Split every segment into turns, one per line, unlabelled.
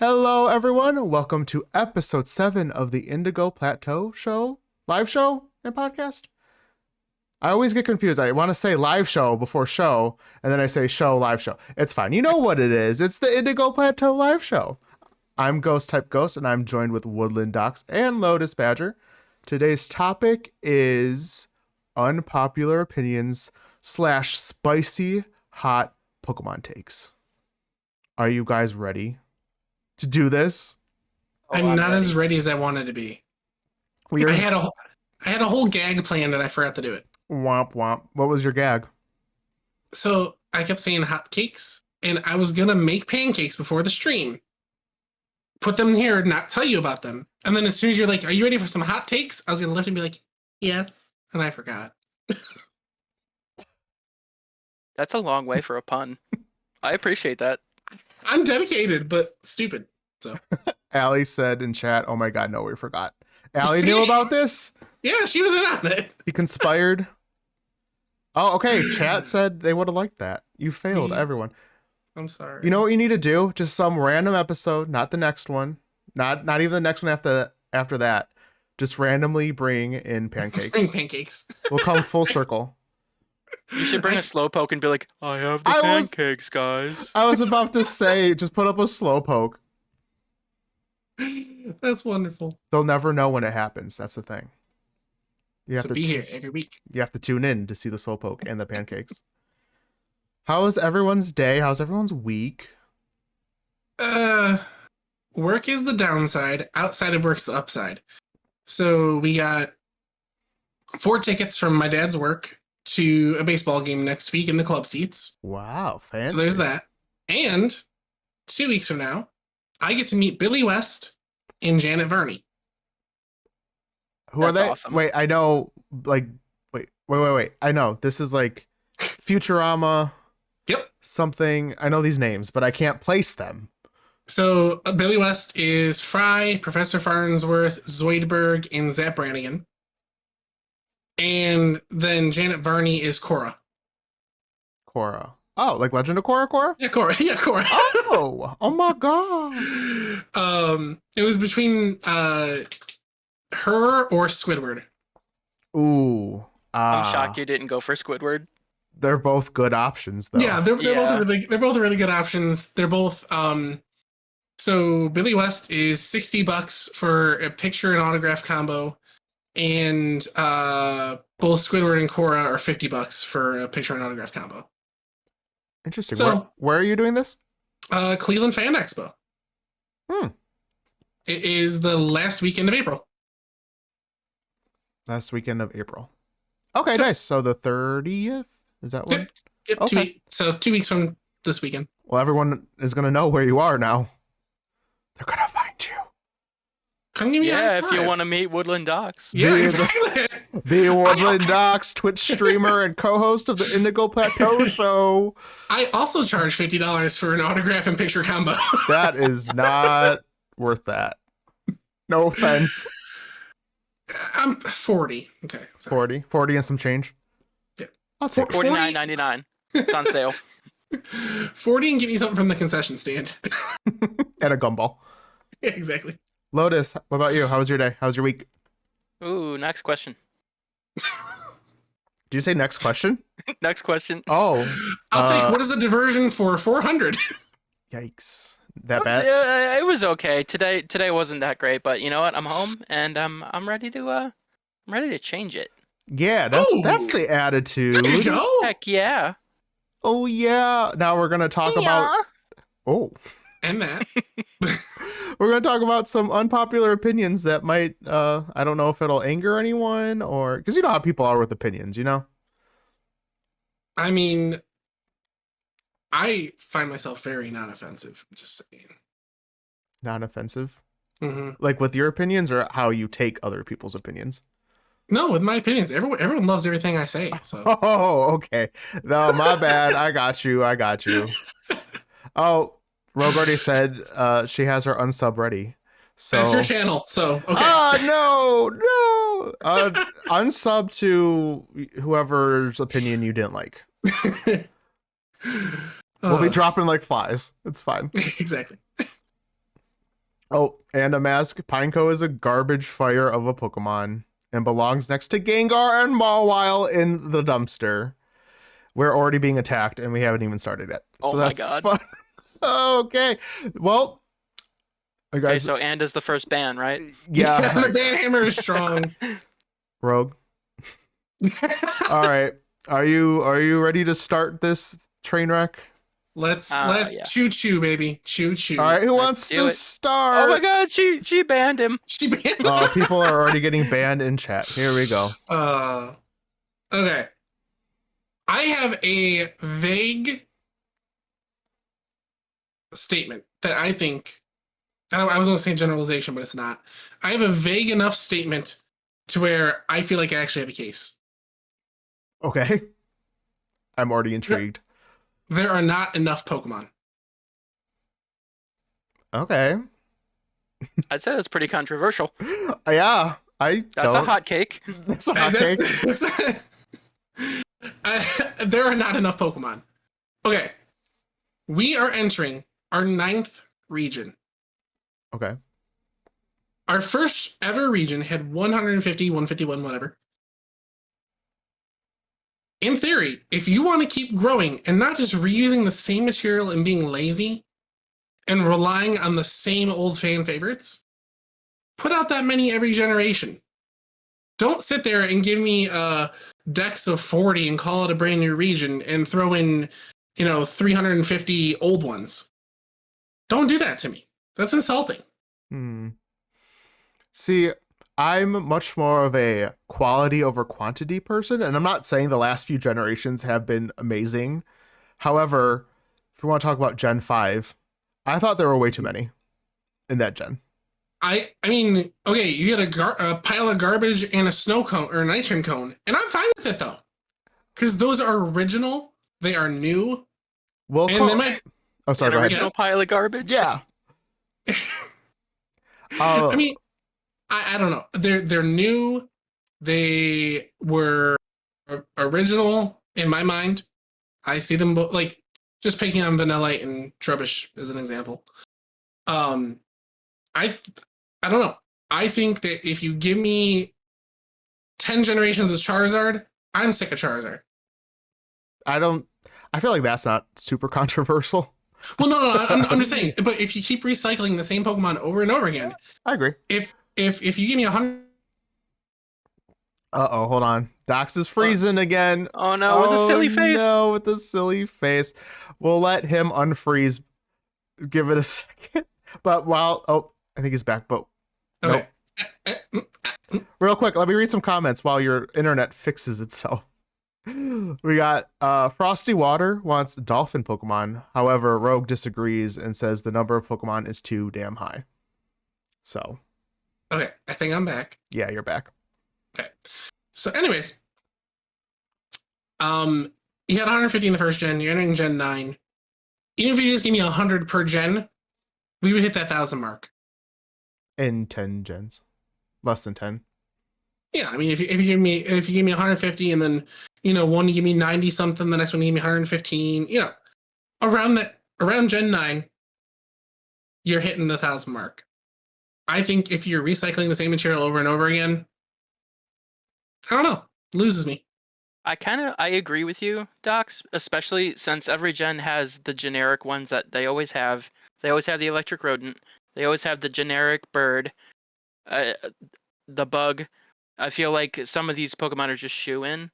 Hello, everyone. Welcome to episode 7 of the Indigo Plateau Show, live show and podcast. I always get confused. I want to say live show before show, and then I say show, live show. It's fine. You know what it is. It's the Indigo Plateau live show. I'm GhostTypeGhost, and I'm joined with Woodland Dox and Lotus Badger. Today's topic is unpopular opinions / spicy hot Pokemon takes. Are you guys ready to do this?
I'm not as ready as I wanted to be. I had a whole gag planned and I forgot to do it.
Womp womp. What was your gag?
So I kept saying hot cakes, and I was gonna make pancakes before the stream. Put them here, not tell you about them. And then as soon as you're like, "Are you ready for some hot takes?" I was gonna lift and be like, "Yes," and I forgot.
That's a long way for a pun. I appreciate that.
I'm dedicated, but stupid. So
Allie said in chat, "Oh my god, no, we forgot." Allie knew about this?
Yeah, she was in on it.
He conspired. Oh, okay. Chat said they would have liked that. You failed, everyone.
I'm sorry.
You know what you need to do? Just some random episode, not the next one. Not even the next one after that. Just randomly bring in pancakes.
Bring pancakes.
We'll come full circle.
You should bring a slowpoke and be like, "I have the pancakes, guys."
I was about to say, just put up a slowpoke.
That's wonderful.
They'll never know when it happens. That's the thing. You have
So
to
be here every week.
You have to tune in to see the slowpoke and the pancakes. How is everyone's day? How's everyone's week?
Work is the downside. Outside of work's the upside. So we got 4 tickets from my dad's work to a baseball game next week in the club seats.
Wow, fancy.
So there's that. And 2 weeks from now, I get to meet Billy West and Janet Varney.
Who are they?
Awesome.
Wait, I know. Like, wait. I know. This is like Futurama.
Yep.
Something. I know these names, but I can't place them.
So Billy West is Fry, Professor Farnsworth, Zoidberg, and Zap Brannigan. And then Janet Varney is Korra.
Korra. Oh, like Legend of Korra?
Yeah, Korra. Yeah, Korra.
Oh my god.
It was between her or Squidward.
Ooh.
I'm shocked you didn't go for Squidward.
They're both good options, though.
Yeah, they're both really good options. They're both so Billy West is $60 for a picture and autograph combo, and both Squidward and Korra are $50 for a picture and autograph combo.
Interesting.
So,
where are you doing this?
Cleveland Fan Expo. It is the last weekend of April.
Last weekend of April. Okay, nice. So the 30th? Is that one?
Yep.
Okay.
2 weeks from this weekend.
Well, everyone is going to know where you are now. They're going to find you.
Come give me a high
if you
five.
want to meet Woodland Dox.
Yeah, exactly.
The Woodland Dox, Twitch streamer and co-host of the Indigo Plateau Show.
I also charge $50 for an autograph and picture combo.
That is not worth that. No offense.
I'm 40. Okay. Sorry.
40 and some change.
Yeah.
I'll take it.
$49.99. It's on sale.
40 and get me something from the concession stand.
And a gumball.
Yeah, exactly.
Lotus, what about you? How was your day? How was your week?
Ooh, next question.
Did you say next question?
Next question.
Oh.
I'll take what is a diversion for 400?
Yikes. That bad?
It was okay. Today wasn't that great, but you know what? I'm home and I'm ready to change it.
Yeah, that's the attitude.
There you go.
Heck yeah.
Oh yeah. Now we're gonna talk about
And that.
we're gonna talk about some unpopular opinions that might I don't know if it'll anger anyone or because you know how people are with opinions, you know?
I mean, I find myself very non-offensive. Just saying.
Non-offensive?
Mm-hmm.
Like with your opinions or how you take other people's opinions?
No, with my opinions. Everyone loves everything I say. So.
Oh, okay. No, my bad. I got you. Oh, Rogue already said she has her unsub ready. So
That's your channel, so okay.
No. Unsub to whoever's opinion you didn't like. We'll be dropping like flies. It's fine.
Exactly.
Oh, and a mask. Pineco is a garbage fire of a Pokemon and belongs next to Gengar and Mawile in the dumpster. We're already being attacked and we haven't even started yet.
Oh
So
my
that's
God.
fun. Okay. Well,
Okay,
guys,
so and is the first ban, right?
yeah,
the Banhammer is strong.
Rogue. All right. Are you ready to start this train wreck?
Let's
Yeah.
choo choo, baby. Choo choo.
All right, who
Let's
wants
do
to
it.
start?
Oh my God, she banned him.
She banned
Oh, people are already getting banned in chat. Here we go.
Okay. I have a vague statement that I think I was going to say generalization, but it's not. I have a vague enough statement to where I feel like I actually have a case.
Okay. I'm already intrigued.
There are not enough Pokemon.
Okay.
I'd say that's pretty controversial.
Yeah,
That's a hot cake.
That's a hot cake.
There are not enough Pokemon. Okay. We are entering our 9th region.
Okay.
Our first ever region had 150, 151, whatever. In theory, if you want to keep growing and not just reusing the same material and being lazy and relying on the same old fan favorites, put out that many every generation. Don't sit there and give me a dex of 40 and call it a brand new region and throw in, 350 old ones. Don't do that to me. That's insulting.
See, I'm much more of a quality over quantity person, and I'm not saying the last few generations have been amazing. However, if we want to talk about Gen 5, I thought there were way too many in that gen.
I mean, okay, you get a pile of garbage and a snow cone or an ice cream cone, and I'm fine with it though, because those are original, they are new,
Well,
and they might.
Oh, sorry.
An
Go
original
ahead.
pile of garbage.
Yeah.
I mean, I don't know. They're new. They were original in my mind. I see them both like just picking on Vanillite and Trubbish as an example. I don't know. I think that if you give me 10 generations of Charizard, I'm sick of Charizard.
I feel like that's not super controversial.
Well, no, I'm just saying. But if you keep recycling the same Pokemon over and over again,
I agree.
If you give me 100.
Uh-oh, hold on. Dox is freezing again.
Oh no, with a silly face.
No, with a silly face. We'll let him unfreeze. Give it a second. But I think he's back, but
Okay.
nope. Real quick, let me read some comments while your internet fixes itself. We got Frosty Water wants dolphin Pokemon. However, Rogue disagrees and says the number of Pokemon is too damn high. So.
Okay, I think I'm back.
Yeah, you're back.
Okay. So, anyways, you had 150 in the first gen. You're entering Gen 9. Even if you just give me 100 per gen, we would hit that 1,000 mark.
In 10 gens. Less than 10.
Yeah, I mean, if you give me 150 and then one you give me 90 something, the next one you give me 115, around Gen 9, you're hitting the 1,000 mark. I think if you're recycling the same material over and over again, I don't know, loses me.
I agree with you, Dox, especially since every gen has the generic ones that they always have. They always have the electric rodent. They always have the generic bird, the bug. I feel like some of these Pokemon are just shoe-in.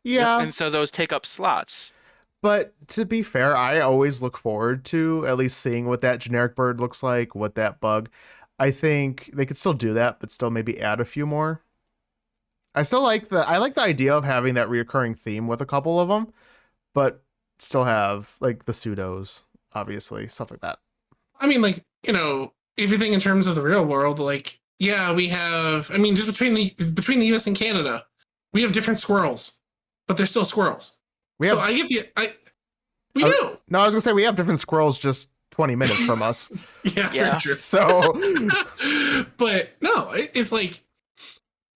Yeah.
And so those take up slots.
But to be fair, I always look forward to at least seeing what that generic bird looks like, what that bug. I think they could still do that, but still maybe add a few more. I like the idea of having that reoccurring theme with a couple of them, but still have like the pseudos, obviously, stuff like that.
I mean, like, if you think in terms of the real world, like, yeah, we have, I mean, just between the US and Canada, we have different squirrels, but they're still squirrels. We do.
No, I was gonna say we have different squirrels just 20 minutes from us.
Yeah, very true.
So,
but no, it's like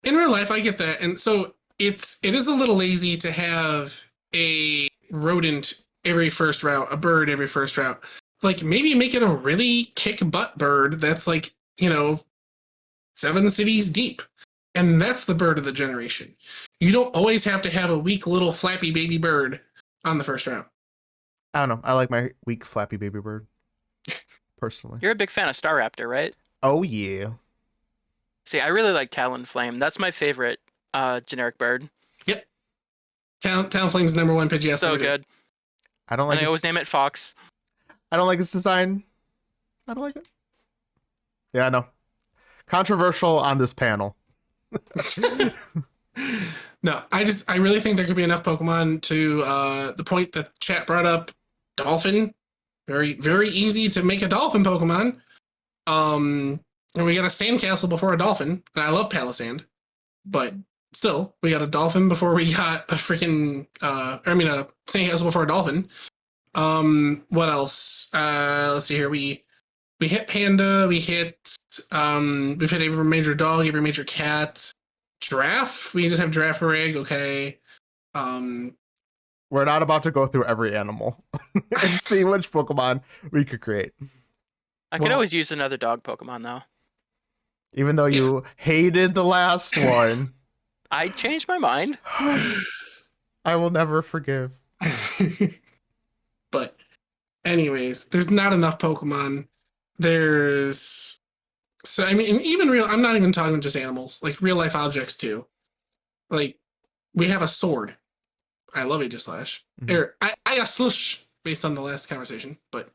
in real life, I get that, and so it is a little lazy to have a rodent every first route, a bird every first route. like maybe make it a really kick butt bird that's like, 7 cities deep. And that's the bird of the generation. You don't always have to have a weak little flappy baby bird on the first round.
I don't know. I like my weak flappy baby bird, personally.
You're a big fan of Staraptor, right?
Oh, yeah.
See, I really like Talonflame. That's my favorite generic bird.
Yep. Talonflame's number one Pidgeotto.
So good.
I don't like
And I always name it Fox.
I don't like its design. I don't like it. Yeah, I know. Controversial on this panel.
No, I really think there could be enough Pokemon to the point that chat brought up. Dolphin, very, very easy to make a Dolphin Pokemon. And we got a Sandcastle before a Dolphin, and I love Palisand, but still, we got a Dolphin before we got a freaking, a Sandcastle before a Dolphin. What else? Let's see here. We hit Panda. We've hit every major dog, every major cat. Giraffe. We just have Girafarig. Okay.
We're not about to go through every animal and see which Pokemon we could create.
I could always use another dog Pokemon, though.
Even though you hated the last one.
I changed my mind.
I will never forgive.
But anyways, there's not enough Pokemon. Even real, I'm not even talking just animals, like real life objects too. Like, we have a sword. I love Aegislash. I a slush based on the last conversation, but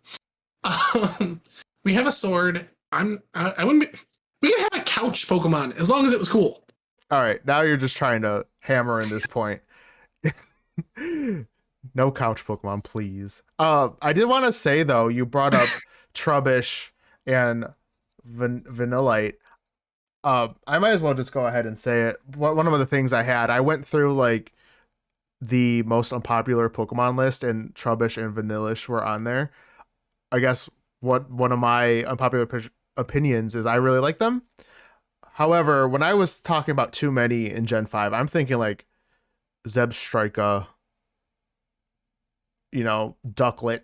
we have a sword. I wouldn't be, we could have a couch Pokemon as long as it was cool.
All right, now you're just trying to hammer in this point. No couch Pokemon, please. I did want to say though, you brought up Trubbish and Vanillite. I might as well just go ahead and say it. One of the things I went through like the most unpopular Pokemon list, and Trubbish and Vanillish were on there. I guess one of my unpopular opinions is I really like them. However, when I was talking about too many in Gen 5, I'm thinking like Zebstrika, Ducklet.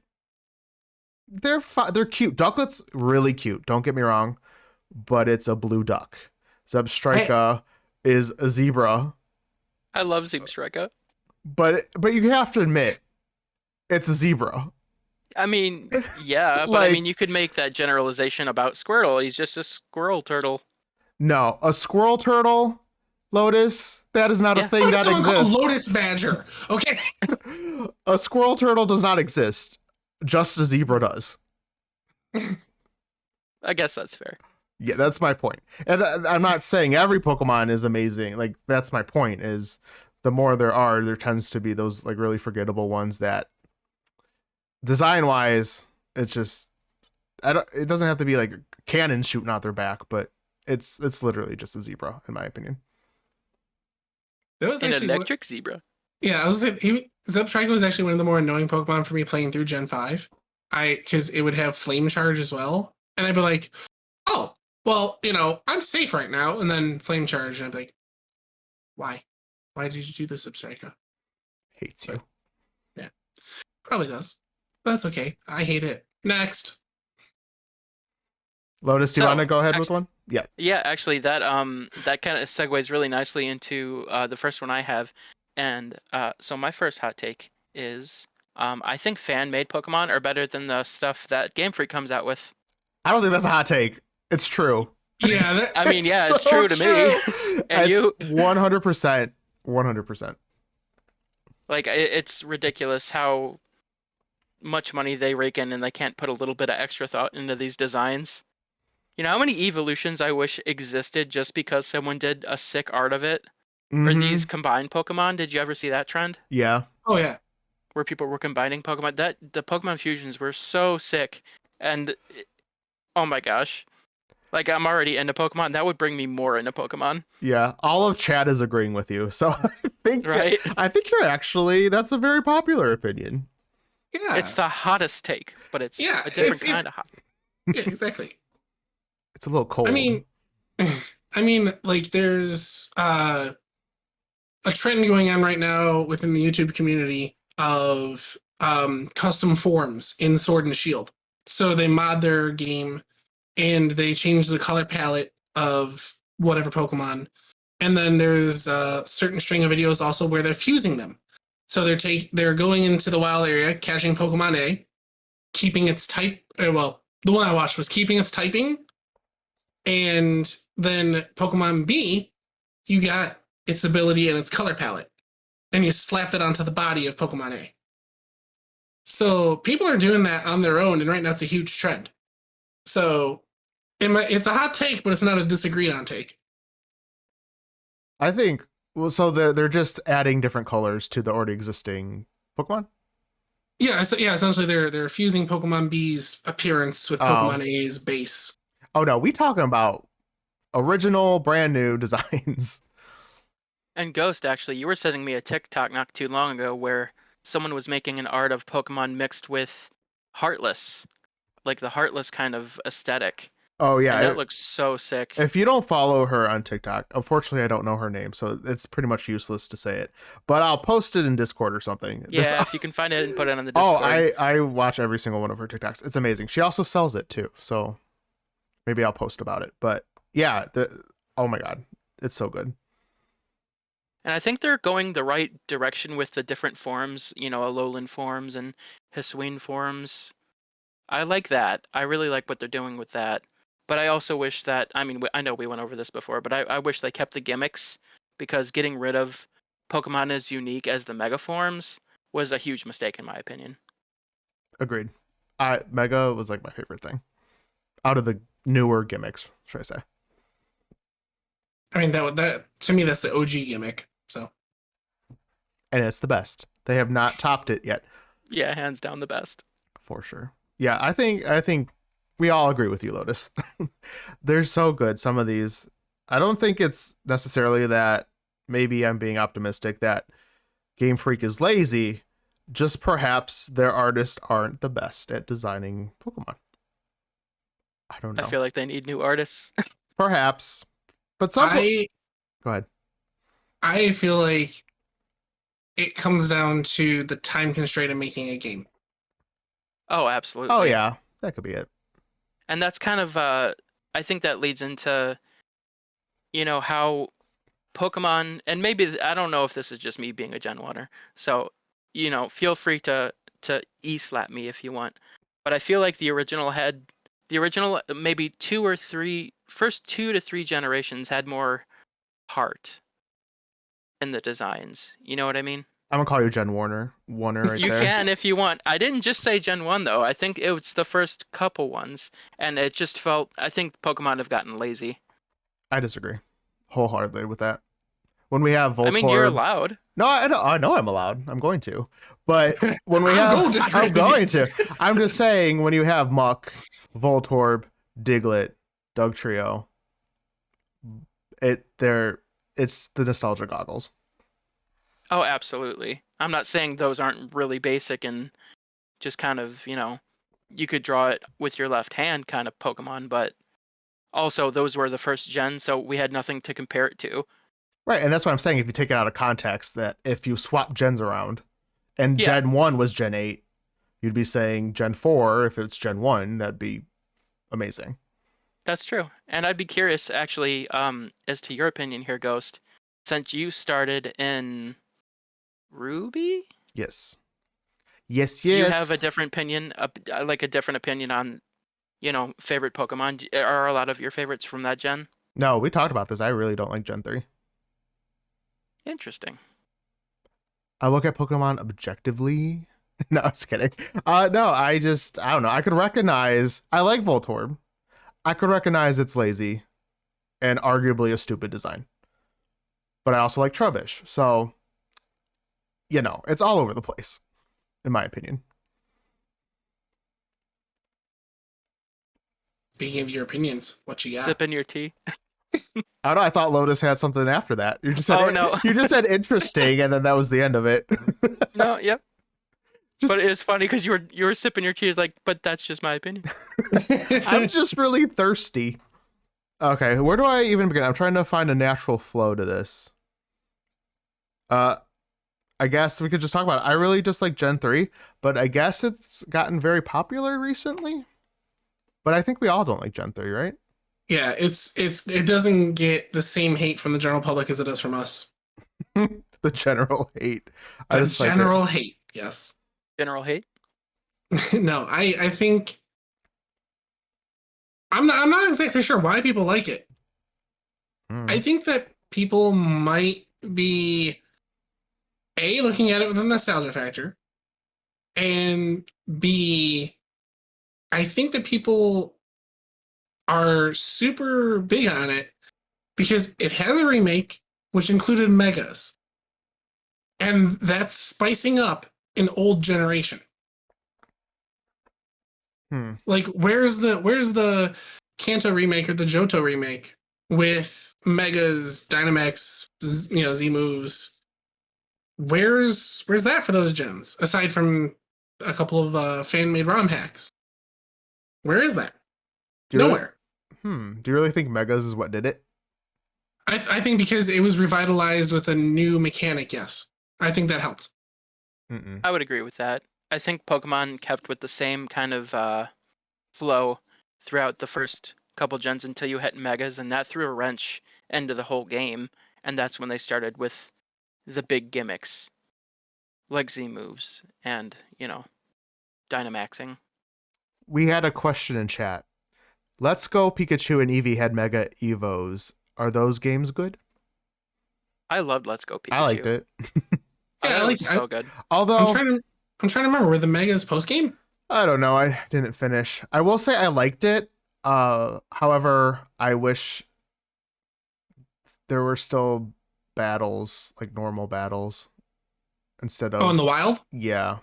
They're cute. Ducklet's really cute. Don't get me wrong, but it's a blue duck. Zebstrika is a zebra.
I love Zebstrika.
But you have to admit, it's a zebra.
I mean, yeah, but you could make that generalization about Squirtle. He's just a squirrel turtle.
No, a squirrel turtle, Lotus, that is not a thing that exists.
A Lotus Badger, okay?
A squirrel turtle does not exist. Just a zebra does.
I guess that's fair.
Yeah, that's my point. And I'm not saying every Pokemon is amazing. Like, that's my point, is the more there tends to be those like really forgettable ones that design-wise, it's just it doesn't have to be like cannons shooting out their back, but it's literally just a zebra, in my opinion.
That was
an electric zebra.
Yeah, I was saying Zebstrika was actually one of the more annoying Pokemon for me playing through Gen 5. Because it would have Flame Charge as well. And I'd be like, oh, well, I'm safe right now. And then Flame Charge, and I'd be like, why? Why did you do this, Zebstrika?
Hates you.
Yeah, probably does. But that's okay. I hate it. Next.
Lotus, do you want to go ahead with one? Yeah.
Yeah, actually, that kind of segues really nicely into the first one I have. And so my first hot take is I think fan-made Pokemon are better than the stuff that Game Freak comes out with.
I don't think that's a hot take. It's true.
Yeah,
it's true to me. And
it's 100%. 100%.
Like, it's ridiculous how much money they rake in, and they can't put a little bit of extra thought into these designs. You know how many evolutions I wish existed just because someone did a sick art of it?
Mm-hmm.
Or these combined Pokemon? Did you ever see that trend?
Yeah.
Oh, yeah.
Where people were combining Pokemon. The Pokemon fusions were so sick. And, oh my gosh. Like, I'm already into Pokemon. That would bring me more into Pokemon.
Yeah. All of chat is agreeing with you. So I think you're actually, that's a very popular opinion.
Yeah.
It's the hottest take, but it's a different kind of hot.
Yeah, exactly.
It's a little cold.
I mean, like, there's a trend going on right now within the YouTube community of custom forms in Sword and Shield. So they mod their game and they change the color palette of whatever Pokemon. And then there's a certain string of videos also where they're fusing them. So they're going into the wild area, catching Pokemon A, keeping its type. Well, the one I watched was keeping its typing, and then Pokemon B, you got its ability and its color palette, and you slap that onto the body of Pokemon A. So people are doing that on their own, and right now it's a huge trend. So it's a hot take, but it's not a disagreed on take.
I think, well, so they're just adding different colors to the already existing Pokemon?
Yeah, essentially they're fusing Pokemon B's appearance with Pokemon A's base.
Oh no, we talking about original, brand new designs.
And Ghost, actually, you were sending me a TikTok not too long ago where someone was making an art of Pokemon mixed with Heartless, like the Heartless kind of aesthetic.
Oh yeah,
and that looks so sick.
If you don't follow her on TikTok, unfortunately I don't know her name, so it's pretty much useless to say it. But I'll post it in Discord or something.
Yeah, if you can find it and put it on the Discord.
I watch every single one of her TikToks. It's amazing. She also sells it too, so maybe I'll post about it. But yeah, oh my god, it's so good.
And I think they're going the right direction with the different forms, Alolan forms and Hisuian forms. I like that. I really like what they're doing with that. But I also wish that, I know we went over this before, but I wish they kept the gimmicks, because getting rid of Pokemon as unique as the Mega forms was a huge mistake in my opinion.
Agreed. Mega was like my favorite thing out of the newer gimmicks, should I say.
I mean, that to me, that's the OG gimmick. So,
and it's the best. They have not topped it yet.
Yeah, hands down the best.
For sure. Yeah, I think we all agree with you, Lotus. They're so good, some of these. I don't think it's necessarily that maybe I'm being optimistic that Game Freak is lazy. Just perhaps their artists aren't the best at designing Pokemon. I don't know.
I feel like they need new artists.
Perhaps. But go ahead.
I feel like it comes down to the time constraint of making a game.
Oh, absolutely.
Oh, yeah. That could be it.
And that's kind of, I think that leads into, how Pokemon, and maybe, I don't know if this is just me being a Gen 1er, so, feel free to e-slap me if you want. But I feel like the original maybe first 2 to 3 generations had more heart in the designs. You know what I mean?
I'm going to call you Gen Warner right
you
there.
You can if you want. I didn't just say Gen 1, though. I think it was the first couple ones. And it just felt... I think Pokemon have gotten lazy.
I disagree wholeheartedly with that. When we have Voltorb...
I mean, you're allowed.
No, I know I'm allowed. I'm going to. But when we have... I'm going to. I'm just saying, when you have Muck, Voltorb, Diglett, Dugtrio, it's the nostalgia goggles.
Oh, absolutely. I'm not saying those aren't really basic and just kind of, you could draw it with your left hand kind of Pokemon, but also those were the first gen, so we had nothing to compare it to.
Right, and that's what I'm saying. If you take it out of context, that if you swap gens around, and Gen 1 was Gen 8, you'd be saying Gen 4, if it's Gen 1, that'd be amazing.
That's true. And I'd be curious, actually, as to your opinion here, Ghost, since you started in... Ruby?
Yes.
Do you have a different opinion, on, favorite Pokemon? Are a lot of your favorites from that gen?
No, we talked about this. I really don't like Gen 3.
Interesting.
I look at Pokemon objectively. No, I was kidding. No, I don't know. I like Voltorb. I could recognize it's lazy and arguably a stupid design. But I also like Trubbish, so... it's all over the place, in my opinion.
Speaking of your opinions, what you got?
Sipping your tea.
I don't know. I thought Lotus had something after that. You just said,
no.
You just said interesting, and then that was the end of it.
No, yep. But it's funny because you were sipping your tea. It's like, but that's just my opinion.
I'm just really thirsty. Okay, where do I even begin? I'm trying to find a natural flow to this. I guess we could just talk about it. I really just like Gen 3, but I guess it's gotten very popular recently. But I think we all don't like Gen 3, right?
Yeah, it doesn't get the same hate from the general public as it does from us.
The general hate. I
The
just like it.
general hate, yes.
General hate.
No, I think I'm not exactly sure why people like it. I think that people might be A, looking at it with a nostalgia factor, and B, I think that people are super big on it because it has a remake which included megas. And that's spicing up an old generation. Like where's the Kanto remake or the Johto remake with megas, Dynamax, Z moves? Where's that for those gens aside from a couple of fan-made ROM hacks? Where is that? Nowhere.
Do you really think Megas is what did it?
I think because it was revitalized with a new mechanic, yes. I think that helped.
I would agree with that. I think Pokemon kept with the same kind of flow throughout the first couple gens until you hit Megas, and that threw a wrench into the whole game, and that's when they started with the big gimmicks, like Z moves and, Dynamaxing.
We had a question in chat. Let's Go Pikachu and Eevee had Mega Evos. Are those games good?
I loved Let's Go Pikachu.
I liked it.
Yeah,
I liked it so good.
Although
I'm trying to remember, were the megas post game?
I don't know. I didn't finish. I will say I liked it. However, I wish there were still battles, like normal battles, instead of.
Oh, in the wild?
Yeah.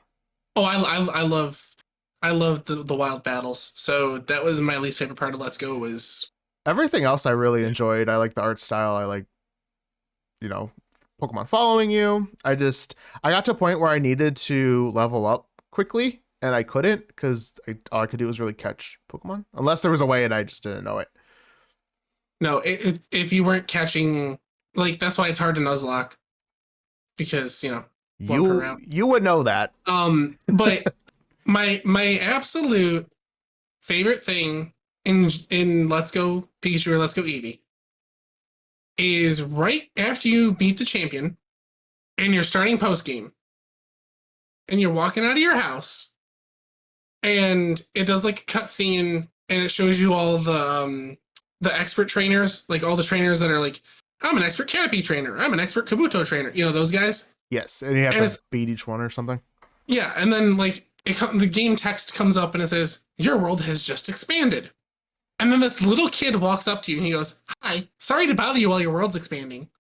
Oh, I love the wild battles. So that was my least favorite part of Let's Go was
Everything else I really enjoyed. I like the art style. I like, Pokemon following you. I got to a point where I needed to level up quickly, and I couldn't because all I could do was really catch Pokemon, unless there was a way and I just didn't know it.
No, if you weren't catching, like, that's why it's hard to Nuzlocke because one per round.
You would know that.
But my absolute favorite thing in Let's Go Pikachu or Let's Go Eevee is right after you beat the champion and you're starting post game and you're walking out of your house and it does like a cutscene and it shows you all the expert trainers, like all the trainers that are like, I'm an expert Caterpie trainer, I'm an expert Kabuto trainer, those guys.
Yes, and you have to beat each one or something.
Yeah, and then like the game text comes up and it says, your world has just expanded. And then this little kid walks up to you and he goes, hi, sorry to bother you while your world's expanding.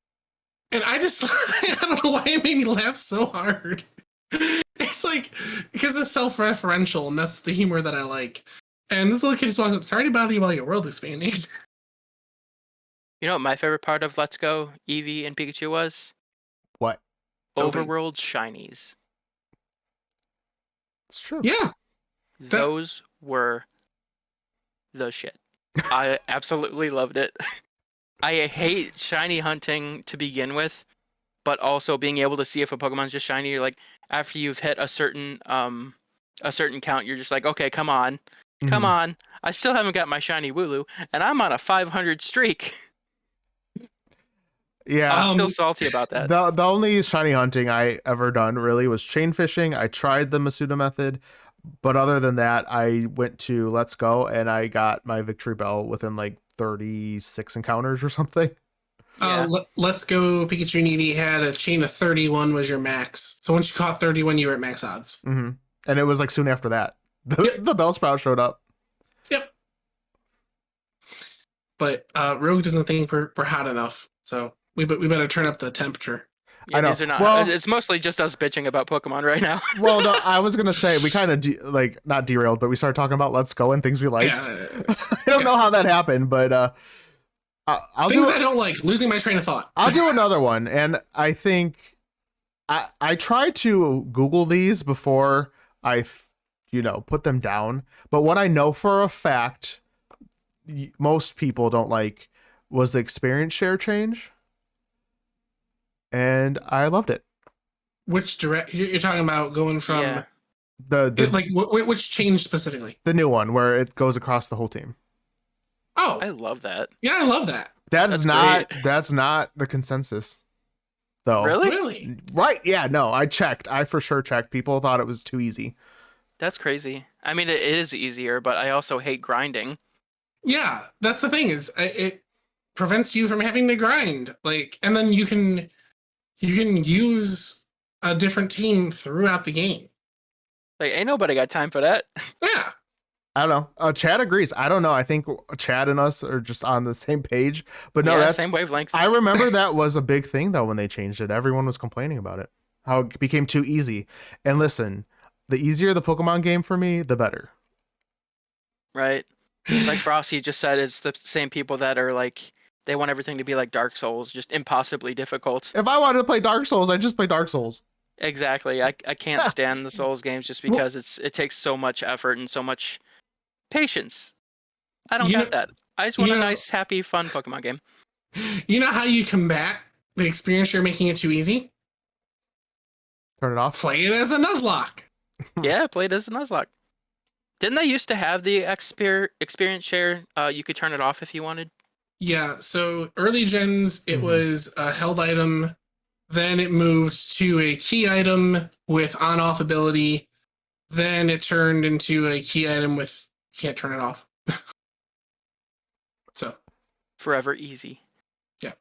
And I don't know why it made me laugh so hard. It's like, because it's self-referential and that's the humor that I like. And this little kid just walks up, sorry to bother you while your world's expanding.
You know what my favorite part of Let's Go Eevee and Pikachu was?
What?
Overworld shinies.
It's true.
Yeah.
Those were the shit. I absolutely loved it. I hate shiny hunting to begin with, but also being able to see if a Pokemon's just shiny, you're like, after you've hit a certain count, you're just like, okay, come on. Come on. I still haven't got my shiny Wooloo, and I'm on a 500 streak.
Yeah.
I'm still salty about that.
The only shiny hunting I ever done really was chain fishing. I tried the Masuda method, but other than that, I went to Let's Go and I got my victory bell within like 36 encounters or something.
Yeah.
Let's Go Pikachu and Eevee had a chain of 31 was your max. So once you caught 31, you were at max odds.
And it was like soon after that. The Bellsprout showed up.
Yep. But Rogue doesn't think we're hot enough. So we better turn up the temperature.
Yeah,
I know.
these are not.
Well,
it's mostly just us bitching about Pokemon right now.
Well, no, I was gonna say we kind of not derailed, but we started talking about Let's Go and things we liked.
Yeah.
I don't know how that happened, but
I don't like, losing my train of thought.
I'll do another one, and I think I tried to Google these before I put them down, but what I know for a fact most people don't like was the experience share change. And I loved it.
Which you're talking about going from
The
Which changed specifically?
the new one where it goes across the whole team.
Oh,
I love that.
yeah, I love that.
That's great.
That's not the consensus, though.
Really?
Right? Yeah. No, I checked. I for sure checked. People thought it was too easy.
That's crazy. I mean, it is easier, but I also hate grinding.
Yeah, that's the thing is it prevents you from having to grind. Like, and then you can use a different team throughout the game.
Like, ain't nobody got time for that.
Yeah.
I don't know. Chad agrees. I don't know. I think Chad and us are just on the same page. But no,
Yeah,
that's
same wavelength.
I remember that was a big thing though when they changed it. Everyone was complaining about it. How it became too easy. And listen, the easier the Pokemon game for me, the better.
Right. Like Frosty just said, it's the same people that are like, they want everything to be like Dark Souls, just impossibly difficult.
If I wanted to play Dark Souls, I'd just play Dark Souls.
Exactly. I can't stand the Souls games just because it takes so much effort and so much patience. I don't got that. I just want a nice, happy, fun Pokemon game.
You know how you combat the experience you're making it too easy?
Turn it off.
Play it as a Nuzlocke.
Yeah, play it as a Nuzlocke. Didn't they used to have the experience share? You could turn it off if you wanted.
Yeah, so early gens, it was a held item. Then it moved to a key item with on-off ability. Then it turned into a key item with can't turn it off. So
Forever easy.
yeah.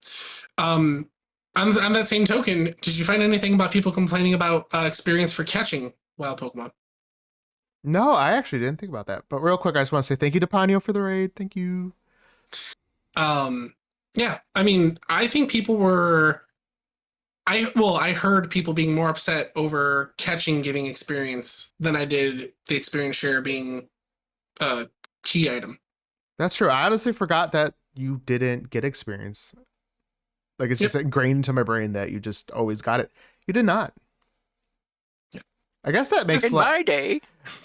On that same token, did you find anything about people complaining about experience for catching wild Pokemon?
No, I actually didn't think about that. But real quick, I just want to say thank you to Ponyo for the raid. Thank you.
Yeah, I mean, I think people were. I heard people being more upset over catching giving experience than I did the experience share being a key item.
That's true. I honestly forgot that you didn't get experience. Like it's just ingrained into my brain that you just always got it. You did not.
Yeah.
I guess that makes
my day.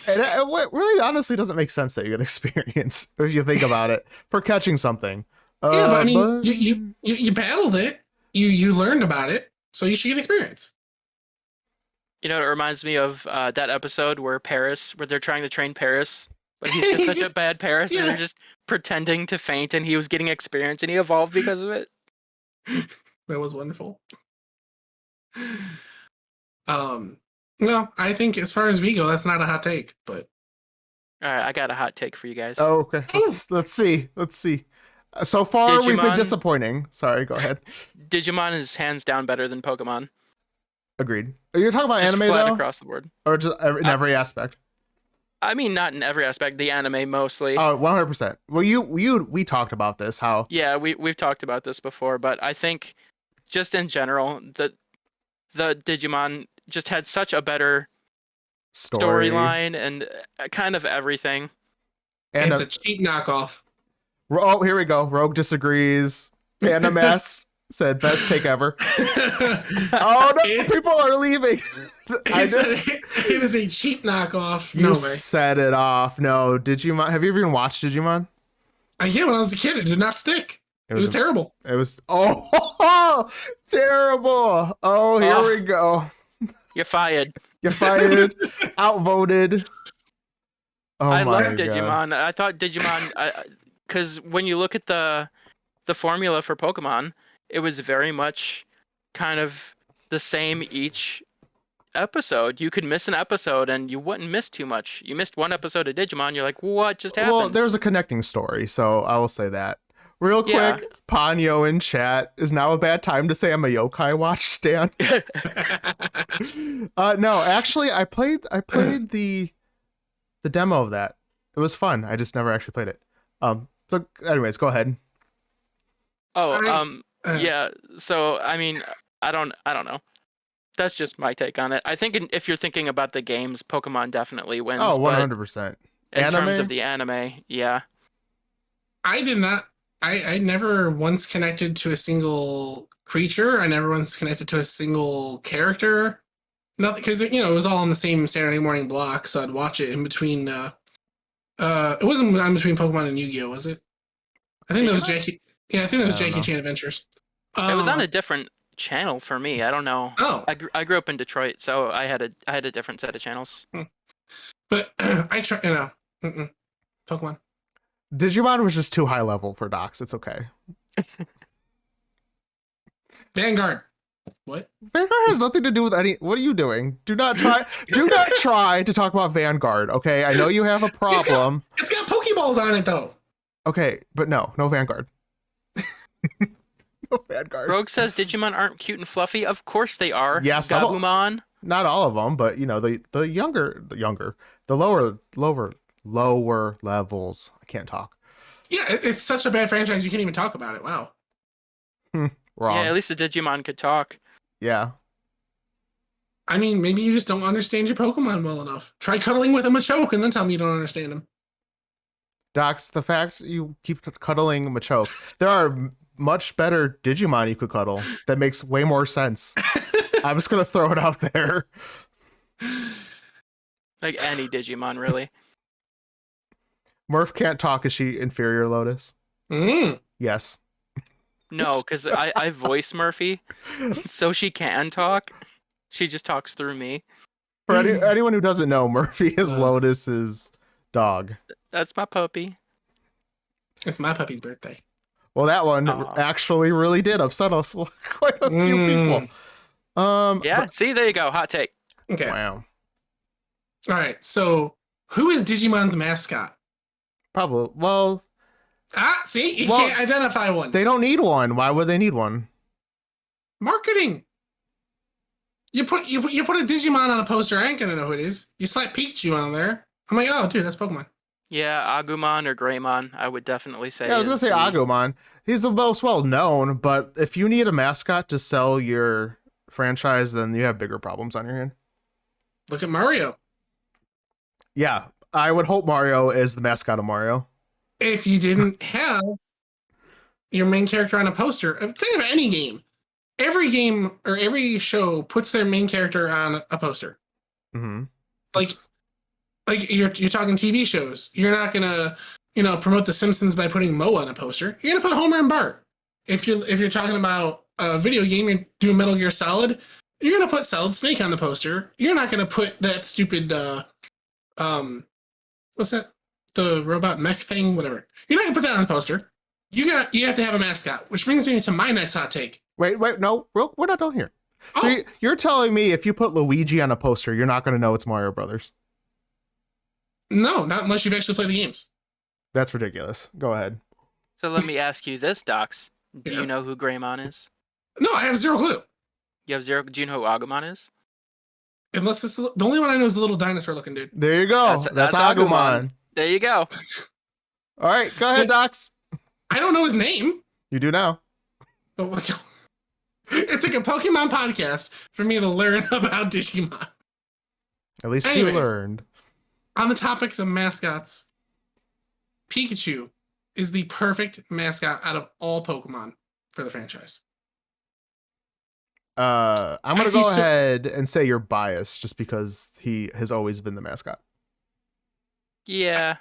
And it really honestly doesn't make sense that you get experience if you think about it for catching something.
Yeah, but I mean, you battled it. You learned about it, so you should get experience.
You know, it reminds me of that episode where they're trying to train Paris, but he's just such a bad Paris, and they're just pretending to faint, and he was getting experience, and he evolved because of it.
That was wonderful. No, I think as far as we go, that's not a hot take, but.
All right, I got a hot take for you guys.
Oh, okay. Let's see. So far, we've been disappointing. Sorry, go ahead.
Digimon is hands down better than Pokemon.
Agreed. You're talking about
just
anime
flat
though,
across the board,
or just in every aspect?
I mean, not in every aspect. The anime mostly.
Oh, 100%. Well, we talked about this. How?
Yeah, we've talked about this before, but I think just in general, the Digimon just had such a better storyline and kind of everything.
And it's a cheap knockoff.
Oh, here we go. Rogue disagrees. And a mess said best take ever. Oh no, people are leaving.
It is a cheap knockoff.
You
no way.
set it off. No, Digimon. Have you ever even watched Digimon?
Yeah, when I was a kid, it did not stick. It was terrible.
It was terrible. Oh, here we go.
You're fired.
You're fired. Outvoted. Oh,
I love Digimon. I thought Digimon, because when you look at the formula for Pokemon, it was very much kind of the same each episode. You could miss an episode and you wouldn't miss too much. You missed one episode of Digimon, you're like, what just happened?
Well, there's a connecting story, so I will say that. Real quick, Ponyo in chat, is now a bad time to say I'm a Yokai Watch stan? No, actually, I played the demo of that. It was fun. I just never actually played it. So anyways, go ahead.
Yeah. So I mean, I don't know. That's just my take on it. I think if you're thinking about the games, Pokemon definitely wins.
Oh, 100%.
In terms of the anime, yeah.
I did not. I never once connected to a single creature. I never once connected to a single character. Nothing, because it was all on the same Saturday morning block, so I'd watch it in between. It wasn't in between Pokemon and Yu-Gi-Oh, was it? I think that was Jackie. Yeah, I think that was Jackie Chan Adventures.
It was on a different channel for me. I don't know.
Oh,
I grew up in Detroit, so I had a different set of channels.
But I try, Pokemon.
Digimon was just too high level for Docs. It's okay.
Vanguard. What?
Vanguard has nothing to do with any. What are you doing? Do not try. Do not try to talk about Vanguard. Okay, I know you have a problem.
It's got Pokeballs on it though.
Okay, but no Vanguard. No Vanguard.
Rogue says Digimon aren't cute and fluffy. Of course they are.
Yes,
Gabumon.
Not all of them, but you know the lower levels. I can't talk.
Yeah, it's such a bad franchise you can't even talk about it. Wow.
Wrong.
Yeah, at least the Digimon could talk.
Yeah.
I mean, maybe you just don't understand your Pokemon well enough. Try cuddling with a Machoke and then tell me you don't understand him.
Docs, the fact you keep cuddling Machoke, there are much better Digimon you could cuddle that makes way more sense. I'm just gonna throw it out there.
Like any Digimon, really.
Murph can't talk. Is she inferior, Lotus? Yes.
No, because I voice Murphy, so she can talk. She just talks through me.
For anyone who doesn't know, Murphy is Lotus's dog.
That's my puppy.
It's my puppy's birthday.
Well, that one actually really did upset quite a few people.
Yeah, see, there you go. Hot take.
Okay.
Wow.
All right. So, who is Digimon's mascot?
Probably. Well.
See, you can't identify one.
They don't need one. Why would they need one?
Marketing. You put a Digimon on a poster, I ain't gonna know who it is. You slap Pikachu on there, I'm like, oh, dude, that's Pokemon.
Yeah, Agumon or Greymon, I would definitely say.
Yeah, I was gonna say Agumon. He's the most well known, but if you need a mascot to sell your franchise, then you have bigger problems on your hand.
Look at Mario.
Yeah, I would hope Mario is the mascot of Mario.
If you didn't have your main character on a poster, think of any game. Every game or every show puts their main character on a poster.
Mm-hmm.
Like you're talking TV shows. You're not gonna promote The Simpsons by putting Moe on a poster. You're gonna put Homer and Bart. If you're talking about a video game, you're doing Metal Gear Solid. You're gonna put Solid Snake on the poster. You're not gonna put that stupid what's that? The robot mech thing, whatever. You're not gonna put that on the poster. You have to have a mascot, which brings me to my next hot take.
Wait, no, we're not done here. So you're telling me if you put Luigi on a poster, you're not going to know it's Mario Brothers?
No, not unless you've actually played the games.
That's ridiculous. Go ahead.
So let me ask you this, Docs. Do
Yes.
you know who Greymon is?
No, I have zero clue.
You have zero. Do you know who Agumon is?
Unless it's the only one I know is the little dinosaur-looking dude.
There you go. That's Agumon.
There you go.
All right, go ahead, Docs.
I don't know his name.
You do now.
But it's like a Pokemon podcast for me to learn about Digimon.
At least
Anyways,
you learned.
On the topics of mascots, Pikachu is the perfect mascot out of all Pokemon for the franchise.
I'm going to go ahead and say you're biased just because he has always been the mascot.
Yeah.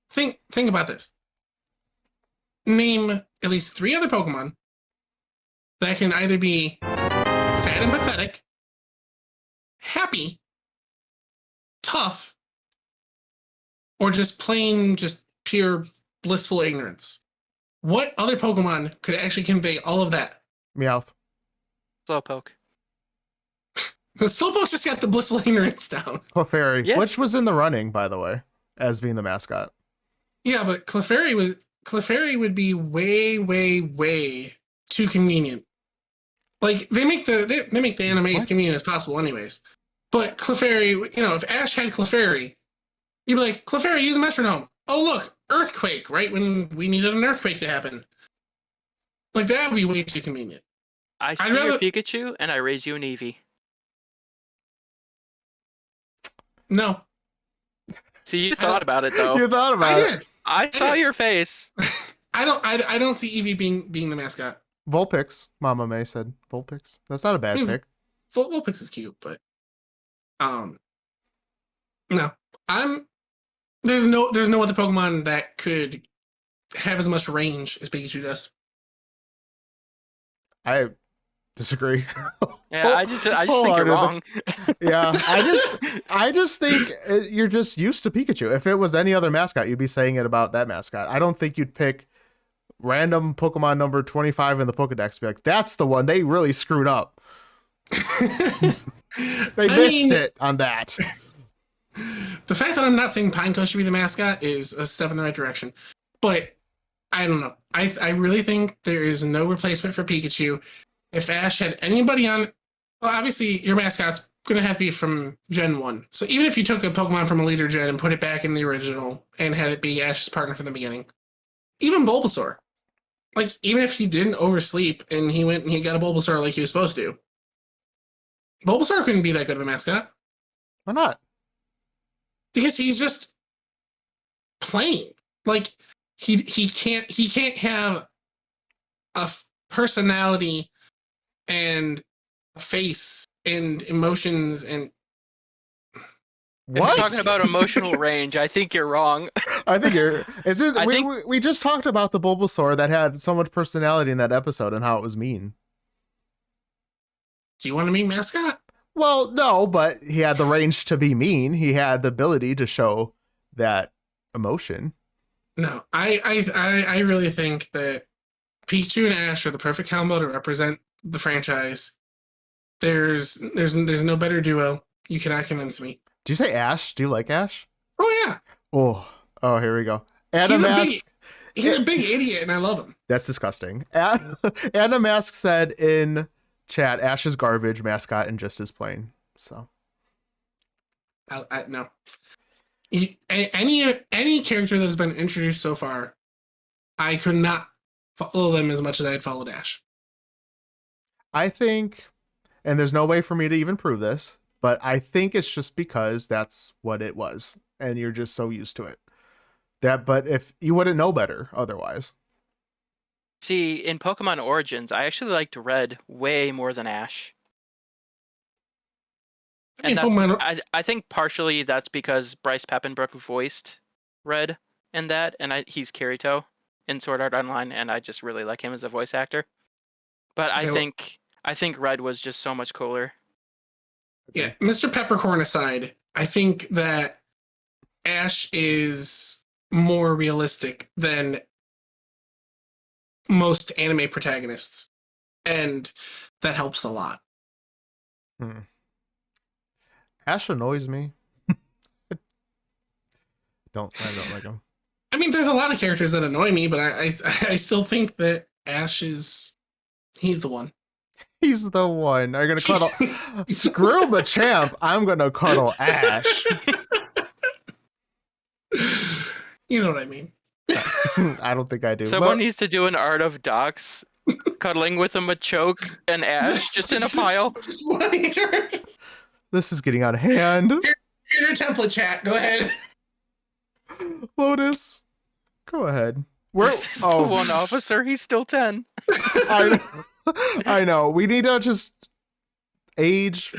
Think about this. Name at least 3 other Pokemon that can either be sad and pathetic, happy, tough, or just plain, just pure blissful ignorance. What other Pokemon could actually convey all of that?
Meowth.
Slowpoke.
The Slowpoke's just got the blissful ignorance down.
Clefairy,
Yeah.
which was in the running, by the way, as being the mascot.
Yeah, but Clefairy would be way, way, way too convenient. Like they make the anime as convenient as possible, anyways. But Clefairy, if Ash had Clefairy, you'd be like, Clefairy, use a metronome. Oh look, earthquake! Right when we needed an earthquake to happen. Like that would be way too convenient.
I see your Pikachu and I raise you an Eevee.
No.
See, you thought about it though.
You thought about
I
it.
did.
I saw your face.
I don't see Eevee being the mascot.
Vulpix. Mama May said Vulpix. That's not a bad pick.
Vulpix is cute, but no. There's no other Pokemon that could have as much range as Pikachu does.
Disagree.
Yeah, I just think you're
Wholeheartedly.
wrong.
Yeah, I just think you're just used to Pikachu. If it was any other mascot, you'd be saying it about that mascot. I don't think you'd pick random Pokemon number 25 in the Pokedex and be like, that's the one they really screwed up. They missed it on that.
The fact that I'm not saying Pineco should be the mascot is a step in the right direction. But I don't know. I really think there is no replacement for Pikachu. If Ash had anybody on, well, obviously your mascot's going to have to be from Gen 1. So even if you took a Pokemon from a later gen and put it back in the original and had it be Ash's partner from the beginning, even Bulbasaur, like even if he didn't oversleep and he went and he got a Bulbasaur like he was supposed to, Bulbasaur couldn't be that good of a mascot.
Why not?
Because he's just plain. Like he can't have a personality and a face and emotions and
If you're
What?
talking about emotional range, I think you're wrong.
I think you're. Is it?
I
We,
think-
we we just talked about the Bulbasaur that had so much personality in that episode and how it was mean.
do you want to be mascot?
Well, no, but he had the range to be mean. He had the ability to show that emotion.
No, I really think that Pikachu and Ash are the perfect combo to represent the franchise. There's no better duo. You cannot convince me.
Do you say Ash? Do you like Ash?
Oh yeah,
Oh, here we go.
he's
Mask.
a big idiot, and I love him.
That's disgusting. Anna Mask said in chat, Ash is garbage mascot and just as plain. So
No. Any character that has been introduced so far, I could not follow them as much as I had followed Ash.
I think, and there's no way for me to even prove this, but I think it's just because that's what it was, and you're just so used to it. But if you wouldn't know better otherwise.
See, in Pokemon Origins, I actually liked Red way more than Ash.
I mean,
And
Pokemon,
I think partially that's because Bryce Papenbrook voiced Red in that, and he's Kirito in Sword Art Online, and I just really like him as a voice actor. But I think Red was just so much cooler.
yeah, Mr. Peppercorn aside, I think that Ash is more realistic than most anime protagonists, and that helps a lot.
Ash annoys me. I don't like him.
I mean, there's a lot of characters that annoy me, but I still think that Ash he's the one.
He's the one. Are you gonna cuddle? Screw Machamp. I'm gonna cuddle Ash.
You know what I mean.
I don't think I do.
Someone needs to do an art of Dox cuddling with a Machoke and Ash just in a pile.
Just one of each other.
This is getting out of hand.
Here's your template, chat. Go ahead.
Lotus, go ahead.
This is the one officer. He's still 10.
I know. We need to just age.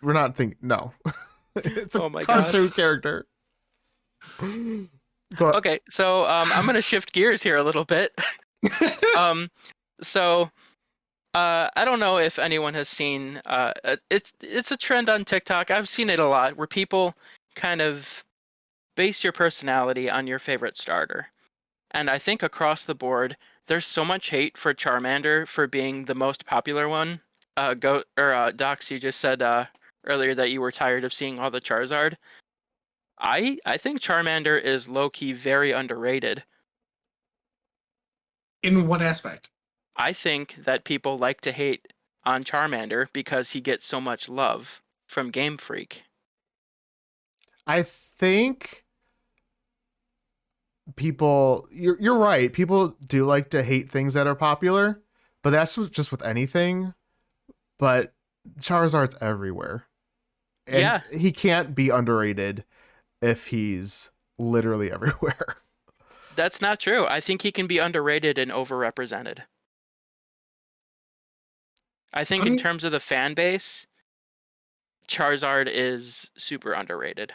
We're not thinking. No, it's a
Oh my
cartoon character. Go
Okay, so I'm gonna shift gears here a little bit. So I don't know if anyone has seen. It's a trend on TikTok. I've seen it a lot, where people kind of base your personality on your favorite starter. And I think across the board, there's so much hate for Charmander for being the most popular one. Dox, you just said earlier that you were tired of seeing all the Charizard. I think Charmander is low-key very underrated.
In what aspect?
I think that people like to hate on Charmander because he gets so much love from Game Freak.
I think people, you're right. People do like to hate things that are popular, but that's just with anything. But Charizard's everywhere. And
Yeah.
he can't be underrated if he's literally everywhere.
That's not true. I think he can be underrated and overrepresented. I think in terms of the fan base, Charizard is super underrated.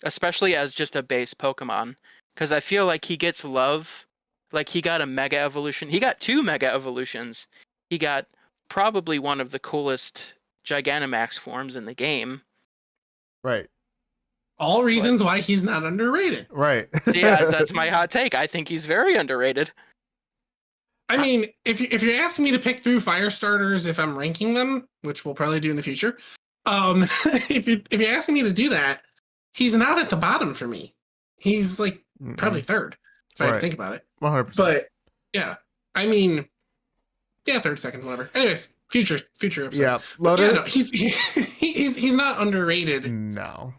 Especially as just a base Pokemon. Because I feel like he gets love. Like he got a Mega Evolution. He got 2 Mega Evolutions. He got probably one of the coolest Gigantamax forms in the game.
Right.
All reasons why he's not underrated.
Right.
So yeah, that's my hot take. I think he's very underrated.
I mean, if you're asking me to pick through fire starters if I'm ranking them, which we'll probably do in the future, if you're asking me to do that, he's not at the bottom for me. He's like probably third if I had to think about it.
100%.
But yeah, I mean, yeah, third, second, whatever. Anyways, future episode.
Yeah,
yeah, no, he's not underrated.
No.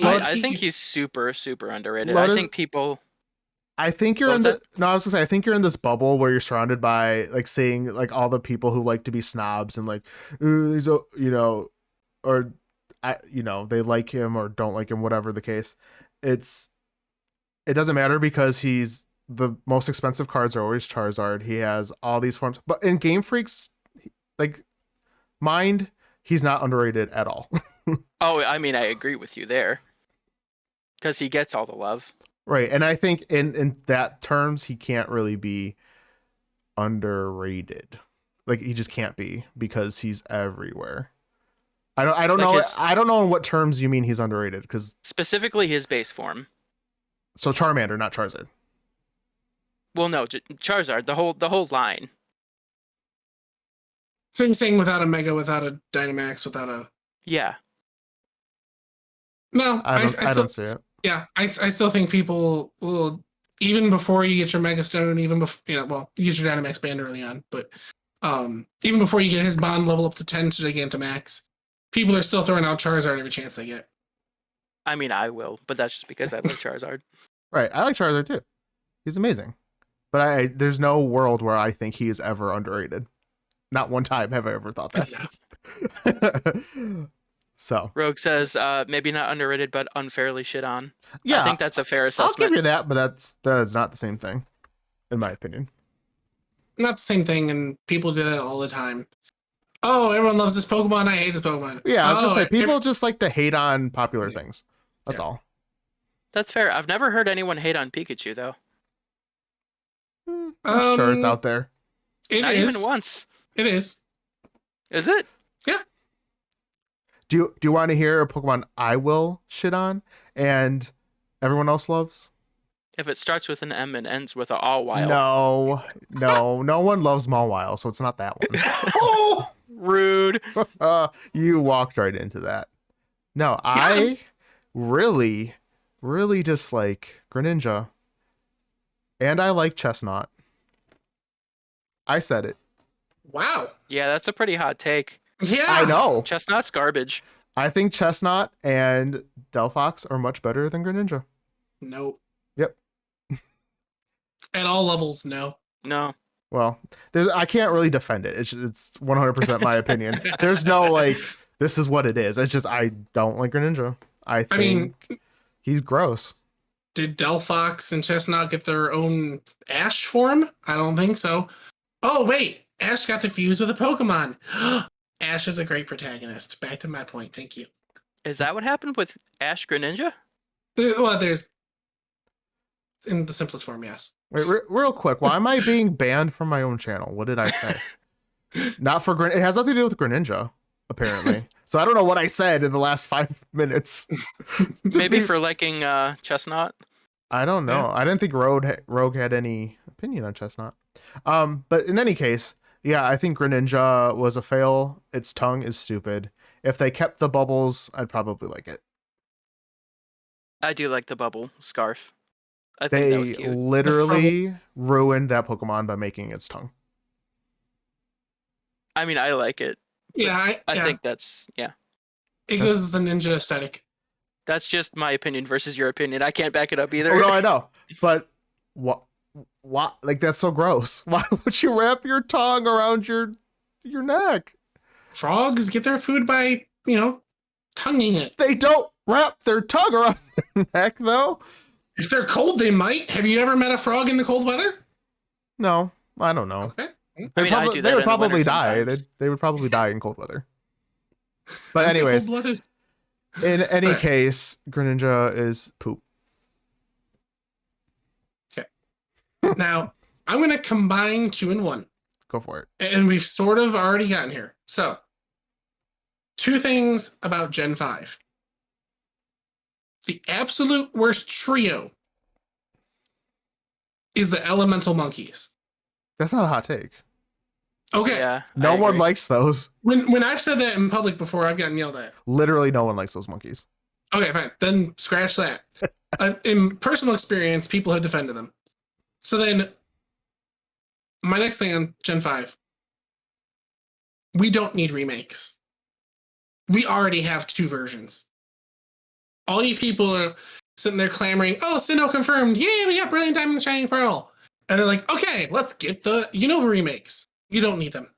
I think he's super, super underrated.
Lotus,
I think people.
I think you're in the. No, I was gonna say. I think you're in this bubble where you're surrounded by like seeing like all the people who like to be snobs and like, these, you know, or they like him or don't like him, whatever the case. It doesn't matter because he's the most expensive cards are always Charizard. He has all these forms, but in Game Freak's like mind, he's not underrated at all.
Oh, I mean, I agree with you there. Because he gets all the love.
Right. And I think in that terms, he can't really be underrated. Like he just can't be because he's everywhere. I don't know. I don't know in what terms you mean he's underrated because
specifically his base form.
So Charmander, not Charizard.
Well, no, Charizard, the whole line.
So you're saying without a Mega, without a Dynamax, without a...
Yeah.
No,
I don't see it.
Yeah, I still think people will, even before you get your Mega Stone, even before, well, you use your Dynamax band early on, but even before you get his bond level up to 10 to Gigantamax, people are still throwing out Charizard every chance they get.
I mean, I will, but that's just because I like Charizard.
Right, I like Charizard too. He's amazing. But there's no world where I think he is ever underrated. Not one time have I ever thought that. So
Rogue says maybe not underrated, but unfairly shit on.
Yeah,
I think that's a fair assessment.
I'll give you that, but that's not the same thing, in my opinion.
Not the same thing, and people do that all the time. Oh, everyone loves this Pokemon. I hate this Pokemon.
Yeah, I was gonna say people just like to hate on popular things. That's all.
That's fair. I've never heard anyone hate on Pikachu though.
I'm sure it's out there.
Not even once.
It is.
Is it?
Yeah.
Do you want to hear a Pokemon I will shit on and everyone else loves?
If it starts with an M and ends with a All-Wild.
No one loves Mawile, so it's not that one.
Rude.
You walked right into that. No, I really, really dislike Greninja. And I like Chestnut. I said it.
Wow.
Yeah, that's a pretty hot take.
Yeah.
I know.
Chestnut's garbage.
I think Chestnut and Delphox are much better than Greninja.
Nope.
Yep.
At all levels, no.
No.
Well, I can't really defend it. It's 100% my opinion. There's no like, this is what it is. It's just I don't like Greninja. I think he's gross.
Did Delphox and Chestnut get their own Ash form? I don't think so. Oh, wait. Ash got to fuse with a Pokemon. Ash is a great protagonist. Back to my point. Thank you.
Is that what happened with Ash Greninja?
There's in the simplest form, yes.
Wait, real quick. Why am I being banned from my own channel? What did I say? Not for It has nothing to do with Greninja, apparently. So I don't know what I said in the last 5 minutes.
Maybe for liking Chestnut.
I don't know. Yeah. I didn't think Rogue had any opinion on Chestnut. But in any case, yeah, I think Greninja was a fail. Its tongue is stupid. If they kept the bubbles, I'd probably like it.
I do like the bubble scarf. I think that was cute.
Literally ruined that Pokemon by making its tongue.
I mean, I like it.
Yeah,
I think that's
It goes with the ninja aesthetic.
That's just my opinion versus your opinion. I can't back it up either.
Oh no, I know. But what? Like that's so gross. Why would you wrap your tongue around your neck?
Frogs get their food by tonguing it.
They don't wrap their tongue around their neck though.
If they're cold, they might. Have you ever met a frog in the cold weather?
No, I don't know.
Okay.
They would probably die. They would probably die in cold weather. But anyways, in any case, Greninja is poop.
Okay. Now I'm going to combine 2 and 1.
Go for it.
And we've sort of already gotten here. So, 2 things about Gen 5. The absolute worst trio is the elemental monkeys.
That's not a hot take.
Okay.
Yeah.
No
I
one
agree.
likes those.
When I've said that in public before, I've gotten yelled at.
Literally no one likes those monkeys.
Okay, fine. Then scratch that. In personal experience, people have defended them. So then, my next thing on Gen 5, we don't need remakes. We already have 2 versions. All you people are sitting there clamoring, oh, Sinnoh confirmed. Yay, we got Brilliant Diamond and Shining Pearl. And they're like, okay, let's get the Unova remakes. You don't need them.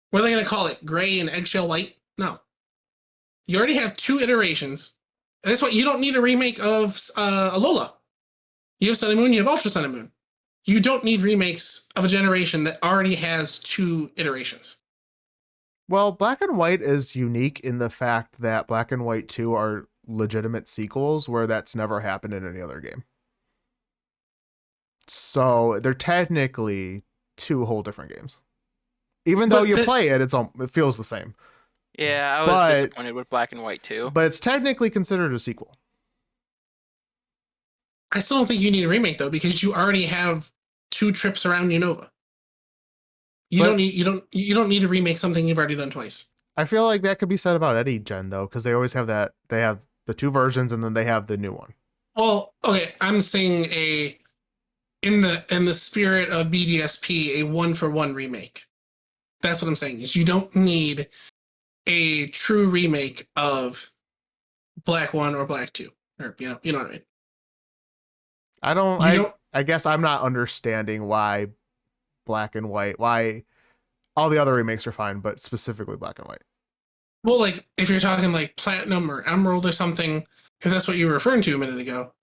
What are they going to call it? Gray and eggshell white? No. You already have 2 iterations. That's why you don't need a remake of Alola. You have Sun and Moon, you have Ultra Sun and Moon. You don't need remakes of a generation that already has 2 iterations.
Well, Black and White is unique in the fact that Black and White 2 are legitimate sequels where that's never happened in any other game. So they're technically 2 whole different games. Even though you play it, it feels the same.
Yeah, I was disappointed with Black and White too.
But it's technically considered a sequel.
I still don't think you need a remake though, because you already have 2 trips around Unova. You don't need to remake something you've already done twice.
I feel like that could be said about any gen though, because they always have that. They have the 2 versions and then they have the new one.
Well, okay, I'm saying in the spirit of BDSP, a 1-for-1 remake. That's what I'm saying. Is you don't need a true remake of Black 1 or Black 2. Or you know what I mean?
I guess I'm not understanding why Black and White, why all the other remakes are fine, but specifically Black and White.
Well, like if you're talking like Platinum or Emerald or something, if that's what you were referring to a minute ago,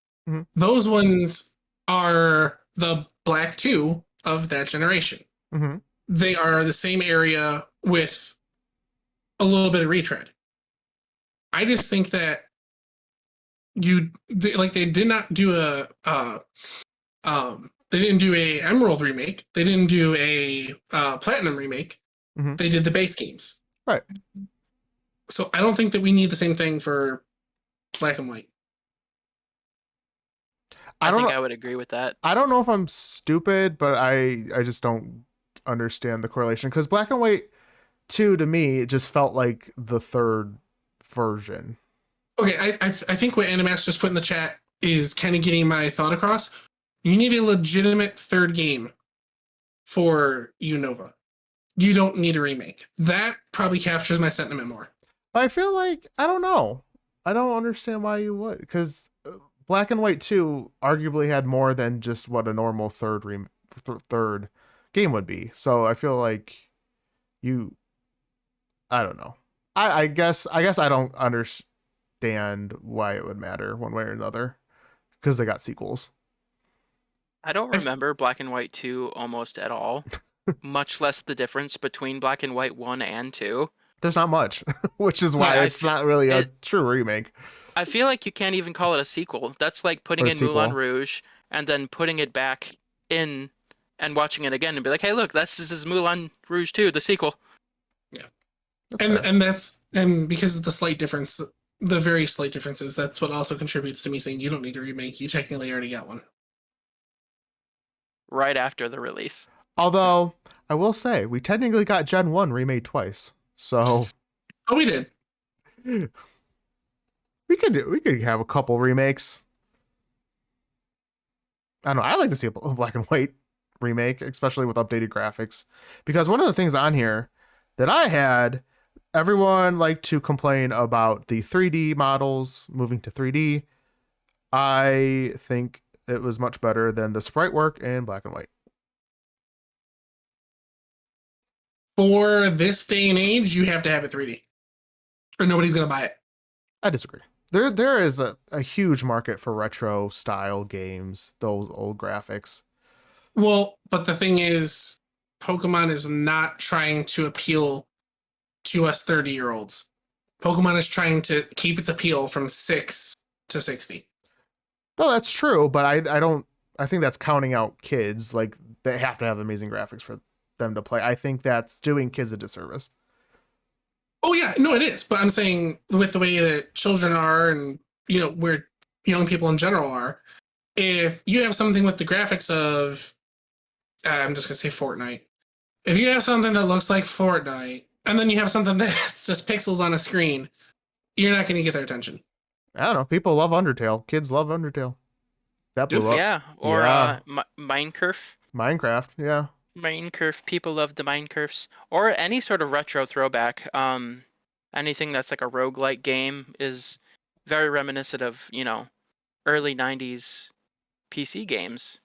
those ones are the Black 2 of that generation.
Mm-hmm.
They are the same area with a little bit of retread. I just think that they did not do they didn't do a Emerald remake. They didn't do a Platinum remake.
Mm-hmm.
They did the base games.
Right.
So I don't think that we need the same thing for Black and White.
I think I would agree with that.
I don't know if I'm stupid, but I just don't understand the correlation, because Black and White 2 to me, it just felt like the 3rd version.
Okay, I think what Animax just put in the chat is kind of getting my thought across. You need a legitimate 3rd game for Unova. You don't need a remake. That probably captures my sentiment more.
I feel like, I don't know. I don't understand why you would, because Black and White 2 arguably had more than just what a normal third game would be. So I feel like I don't know. I guess I don't understand why it would matter one way or another, because they got sequels.
I don't remember Black and White 2 almost at all, much less the difference between Black and White 1 and 2.
There's not much, which is why it's not really a true remake.
I feel like you can't even call it a sequel. That's like putting in Moulin Rouge and then putting it back in and watching it again and be like, hey, look, this is Moulin Rouge 2, the sequel.
Yeah. And because of the slight difference, the very slight differences, that's what also contributes to me saying you don't need a remake. You technically already got one.
Right after the release.
Although, I will say, we technically got Gen 1 remade twice. So...
Oh, we did.
We could have a couple remakes. I don't know. I like to see a Black and White remake, especially with updated graphics, because one of the things on here that I had, everyone liked to complain about the 3D models moving to 3D. I think it was much better than the sprite work in Black and White.
For this day and age, you have to have it 3D, or nobody's gonna buy it.
I disagree. There is a huge market for retro style games, those old graphics.
Well, but the thing is, Pokemon is not trying to appeal to us 30-year-olds. Pokemon is trying to keep its appeal from 6 to 60.
No, that's true, but I think that's counting out kids. Like, they have to have amazing graphics for them to play. I think that's doing kids a disservice.
Oh yeah, no, it is. But I'm saying with the way that children are, and where young people in general are, if you have something with the graphics of, I'm just gonna say Fortnite. If you have something that looks like Fortnite, and then you have something that's just pixels on a screen, you're not gonna get their attention.
I don't know. People love Undertale. Kids love Undertale. That
Do
blew
they?
up.
Yeah, or
Yeah.
Minecraft.
Minecraft. Yeah.
Minecraft, people love the Minecrafts. Or any sort of retro throwback. Anything that's like a roguelike game is very reminiscent of, early 90s PC games.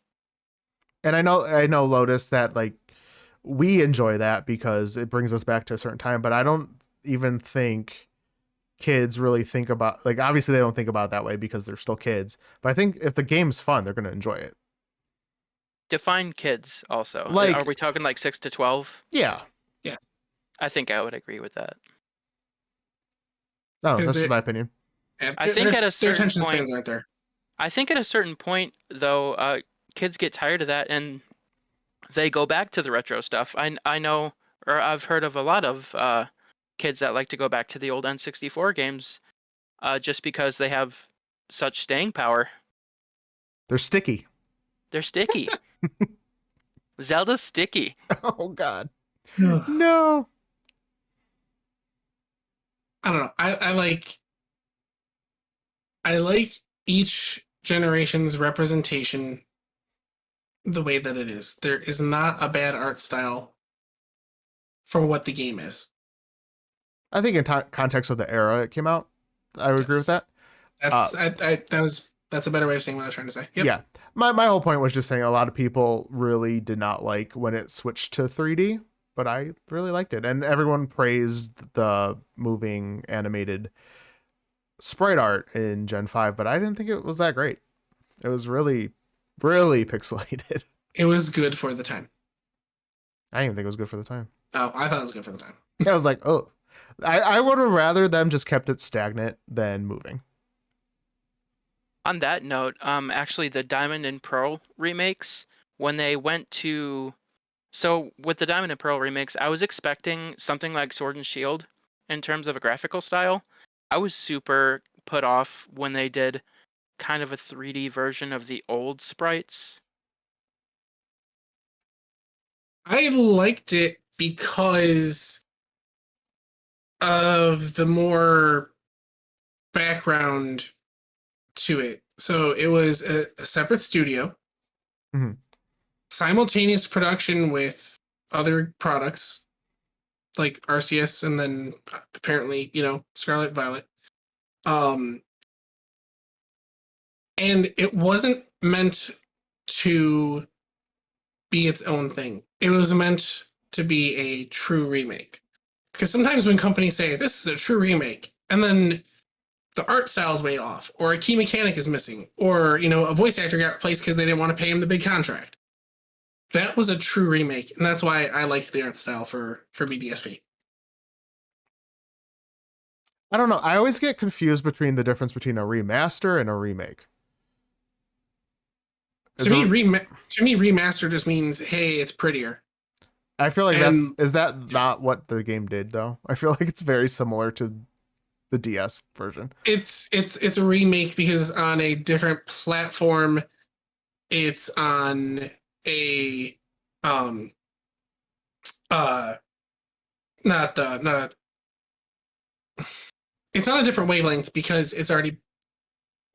And I know, Lotus, that like we enjoy that because it brings us back to a certain time, but I don't even think kids really think about, like, obviously they don't think about it that way because they're still kids. But I think if the game's fun, they're gonna enjoy it.
Define kids also.
Like,
Are we talking like 6 to 12?
yeah.
Yeah.
I think I would agree with that.
No,
'Cause
that's just
they-
my opinion.
I think at a
their
certain
attention
point,
spans aren't there.
I think at a certain point though, kids get tired of that and they go back to the retro stuff. I know, or I've heard of a lot of kids that like to go back to the old N64 games, just because they have such staying power.
They're sticky.
They're sticky. Zelda's sticky.
Oh God.
I
No.
don't know. I like each generation's representation the way that it is. There is not a bad art style for what the game is.
I think in context of the era it came out, I would agree with that.
That's a better way of saying what I was trying to say. Yep.
Yeah. My whole point was just saying a lot of people really did not like when it switched to 3D, but I really liked it. And everyone praised the moving animated sprite art in Gen 5, but I didn't think it was that great. It was really, really pixelated.
It was good for the time.
I didn't even think it was good for the time.
Oh, I thought it was good for the time.
I was like, oh. I would have rather them just kept it stagnant than moving.
On that note, actually the Diamond and Pearl remakes, when they went to, so with the Diamond and Pearl remakes, I was expecting something like Sword and Shield in terms of a graphical style. I was super put off when they did kind of a 3D version of the old sprites.
I liked it because of the more background to it. So it was a separate studio,
Mhm.
simultaneous production with other products like Arceus, and then apparently, Scarlet Violet. And it wasn't meant to be its own thing. It was meant to be a true remake. Because sometimes when companies say, this is a true remake, and then the art style's way off, or a key mechanic is missing, or, a voice actor got replaced because they didn't want to pay him the big contract. That was a true remake, and that's why I liked the art style for BDSP.
I don't know. I always get confused between the difference between a remaster and a remake.
To me, remaster just means, hey, it's prettier.
I feel like
And-
is that not what the game did though? I feel like it's very similar to the DS version.
It's a remake because on a different platform. It's on a not it's on a different wavelength because it's already,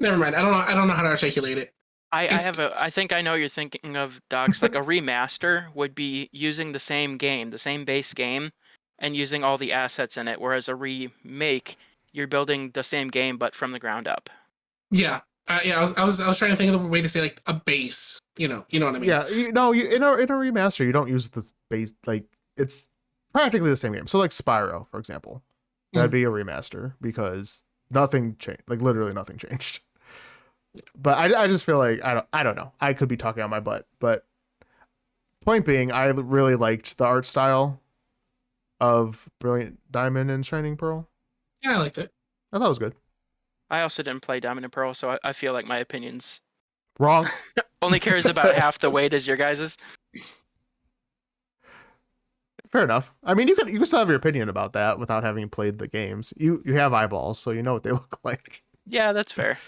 never mind. I don't know how to articulate it.
I think I know you're thinking of, Docs. Like a remaster would be using the same game, the same base game, and using all the assets in it, whereas a remake, you're building the same game but from the ground up.
Yeah. I was trying to think of the way to say like a base. You know what I mean?
Yeah, in a remaster you don't use the base, like it's practically the same game. So like Spyro, for example, that'd be a remaster because nothing changed, like literally nothing changed. But I just feel like I don't know. I could be talking on my butt, but point being, I really liked the art style of Brilliant Diamond and Shining Pearl.
Yeah, I liked it.
I thought it was good.
I also didn't play Diamond and Pearl, so I feel like my opinions
Wrong.
only carries about half the weight as your guys's.
Fair enough. I mean, you can still have your opinion about that without having played the games. You have eyeballs, so you know what they look like.
Yeah, that's fair.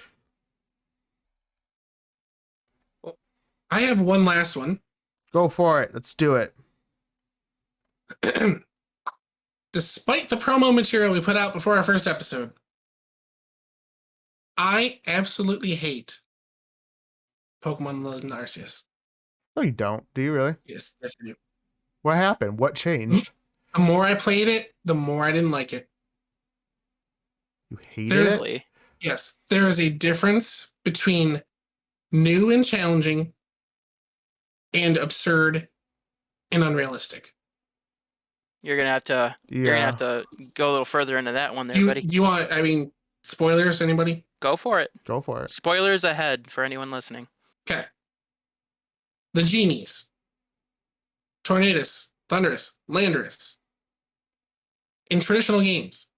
I have one last one.
Go for it. Let's do it.
Despite the promo material we put out before our first episode, I absolutely hate Pokemon Legend Arceus.
No, you don't. Do you really?
Yes, I do.
What happened? What changed?
The more I played it, the more I didn't like it.
You hated
There's-
it?
Really?
Yes, there is a difference between new and challenging and absurd and unrealistic.
You're gonna have to. You're gonna have to go a little further into that one, there, buddy.
Do you want? I mean, spoilers? Anybody?
Go for it.
Go for it.
Spoilers ahead for anyone listening.
Okay. The genies, Tornadus, Thundurus, Landorus. In traditional games,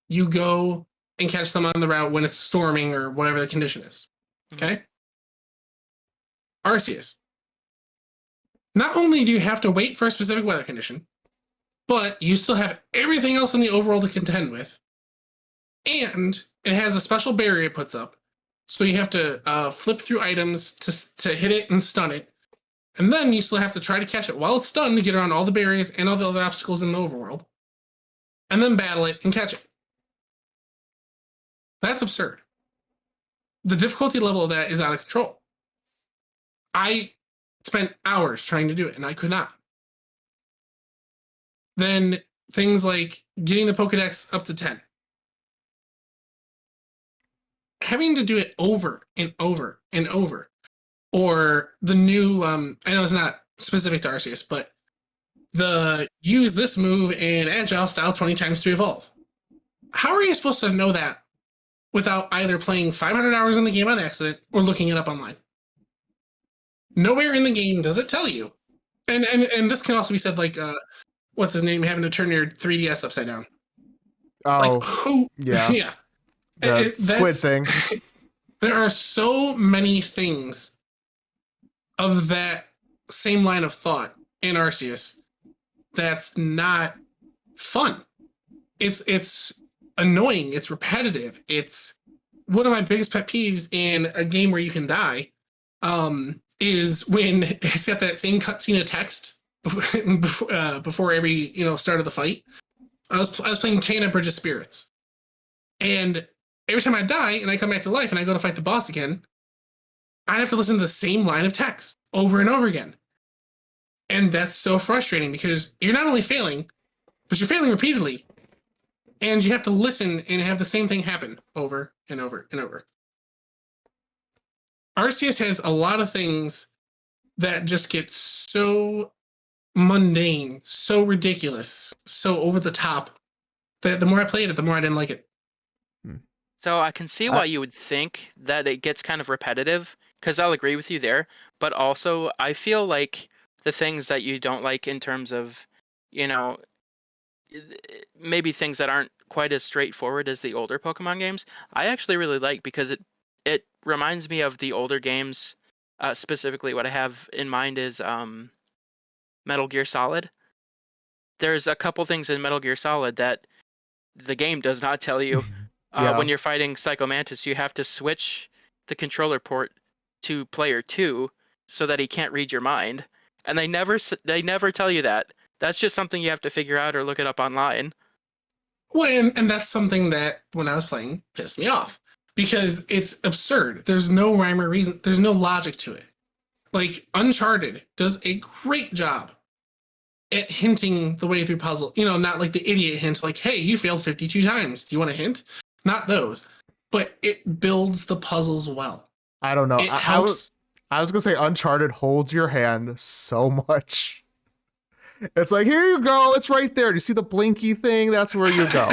you go and catch them on the route when it's storming or whatever the condition is. Okay? Arceus. Not only do you have to wait for a specific weather condition, but you still have everything else in the overworld to contend with. And it has a special barrier it puts up. So you have to flip through items to hit it and stun it. And then you still have to try to catch it while it's stunned to get around all the barriers and all the other obstacles in the overworld. And then battle it and catch it. That's absurd. The difficulty level of that is out of control. I spent hours trying to do it, and I could not. Then things like getting the Pokedex up to 10. Having to do it over and over and over. Or the new, I know it's not specific to Arceus, but the use this move in Agile style 20 times to evolve. How are you supposed to know that without either playing 500 hours in the game on accident or looking it up online? Nowhere in the game does it tell you. And this can also be said like, what's his name, having to turn your 3DS upside down.
Oh,
Like, who?
yeah.
Yeah.
The squid thing.
There are so many things of that same line of thought in Arceus that's not fun. It's annoying. It's repetitive. It's one of my biggest pet peeves in a game where you can die. Is when it's got that same cutscene of text before every start of the fight. I was playing Kena Bridge of Spirits, and every time I die and I come back to life and I go to fight the boss again, I'd have to listen to the same line of text over and over again. And that's so frustrating because you're not only failing, but you're failing repeatedly. And you have to listen and have the same thing happen over and over and over. Arceus has a lot of things that just get so mundane, so ridiculous, so over the top that the more I played it, the more I didn't like it.
So I can see why you would think that it gets kind of repetitive, because I'll agree with you there. But also, I feel like the things that you don't like in terms of, maybe things that aren't quite as straightforward as the older Pokemon games, I actually really like, because it reminds me of the older games. Specifically, what I have in mind is Metal Gear Solid. There's a couple things in Metal Gear Solid that the game does not tell you.
Yeah.
When you're fighting Psycho Mantis, you have to switch the controller port to player 2 so that he can't read your mind. And they never tell you that. That's just something you have to figure out or look it up online.
Well, and that's something that when I was playing pissed me off because it's absurd. There's no rhyme or reason. There's no logic to it. Like Uncharted does a great job at hinting the way through puzzle. Not like the idiot hint, like, hey, you failed 52 times. Do you want a hint? Not those. But it builds the puzzles well.
I don't know.
It helps.
I was going to say Uncharted holds your hand so much. It's like, here you go. It's right there. Do you see the blinky thing? That's where you go.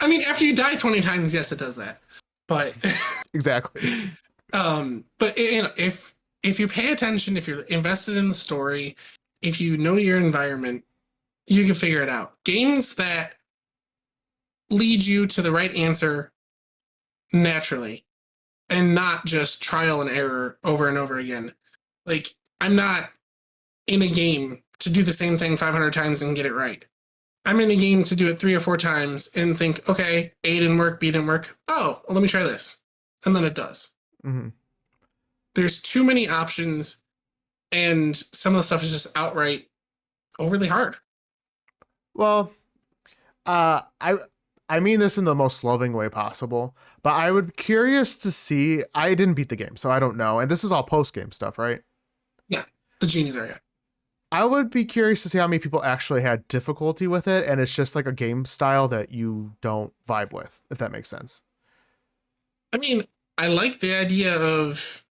I mean, after you die 20 times, yes, it does that. But
exactly.
But if you pay attention, if you're invested in the story, if you know your environment, you can figure it out. Games that lead you to the right answer naturally and not just trial and error over and over again. Like, I'm not in a game to do the same thing 500 times and get it right. I'm in a game to do it 3 or 4 times and think, okay, A didn't work, B didn't work. Oh, well, let me try this. And then it does.
Mm-hmm.
There's too many options, and some of the stuff is just outright overly hard.
Well, I mean this in the most loving way possible, but I would be curious to see. I didn't beat the game, so I don't know. And this is all post-game stuff, right?
Yeah, the genies area.
I would be curious to see how many people actually had difficulty with it, and it's just like a game style that you don't vibe with, if that makes sense.
I mean, I like the idea of,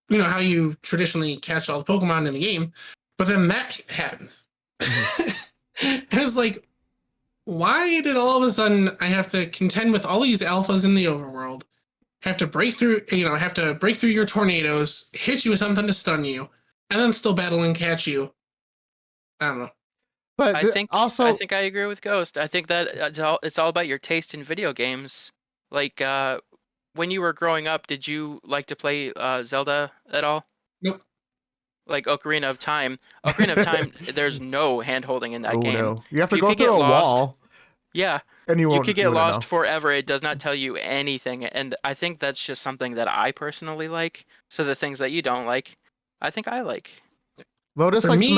you know, how you traditionally catch all the Pokemon in the game, but then that happens. And it's like, why did all of a sudden I have to contend with all these alphas in the overworld, have to break through your tornadoes, hit you with something to stun you, and then still battle and catch you? I don't know.
But
I think I agree with Ghost. I think that it's all about your taste in video games. Like when you were growing up, did you like to play Zelda at all?
Nope.
Like Ocarina of Time. Ocarina of Time, there's no hand holding in that
oh
game.
no, you have to
You
go
could get
through a
lost.
wall,
Yeah,
and you
you
won't.
could
You
get
wouldn't
lost
know.
forever. It does not tell you anything, and I think that's just something that I personally like. So the things that you don't like, I think I like.
Lotus
For
likes
me,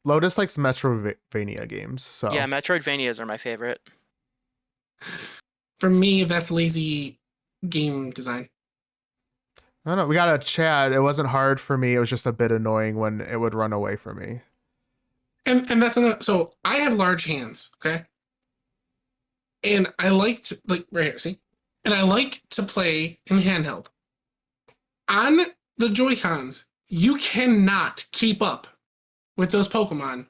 Lotus likes Metrovania games, so
Yeah, Metroidvanias are my favorite.
that's lazy game design.
I don't know. We got a chat. It wasn't hard for me. It was just a bit annoying when it would run away from me.
And that's another. So I have large hands, okay, and I like to, like, right here, see, and I like to play in handheld. On the Joy Cons, you cannot keep up with those Pokemon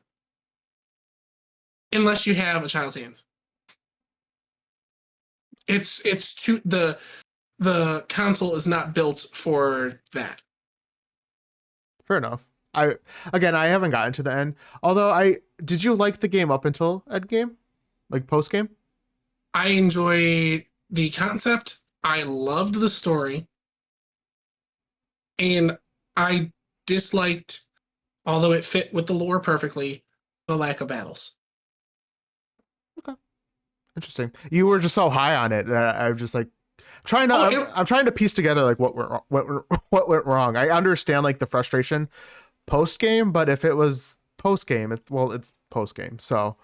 unless you have a child's hands. It's too the console is not built for that.
Fair enough. I haven't gotten to the end. Although did you like the game up until end game, like post game?
I enjoy the concept. I loved the story, and I disliked, although it fit with the lore perfectly, the lack of battles.
Okay, interesting. You were just so high on it that I'm just like I'm trying to piece together like what went wrong. I understand like the frustration post game, but if it was post game, it's post game. So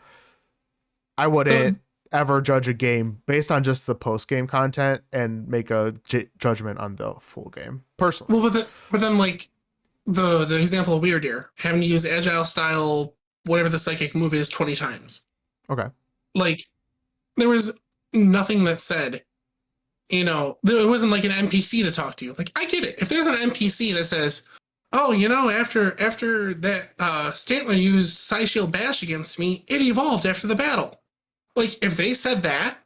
I wouldn't ever judge a game based on just the post game content and make a judgment on the full game personally.
Well, but then like the example of Weird Deer having to use agile style, whatever the psychic move is, 20 times.
Okay.
Like, there was nothing that said, you know, there wasn't like an NPC to talk to you. Like, I get it. If there's an NPC that says, oh, you know, after that Stantler used Psy Shield Bash against me, it evolved after the battle. Like, if they said that,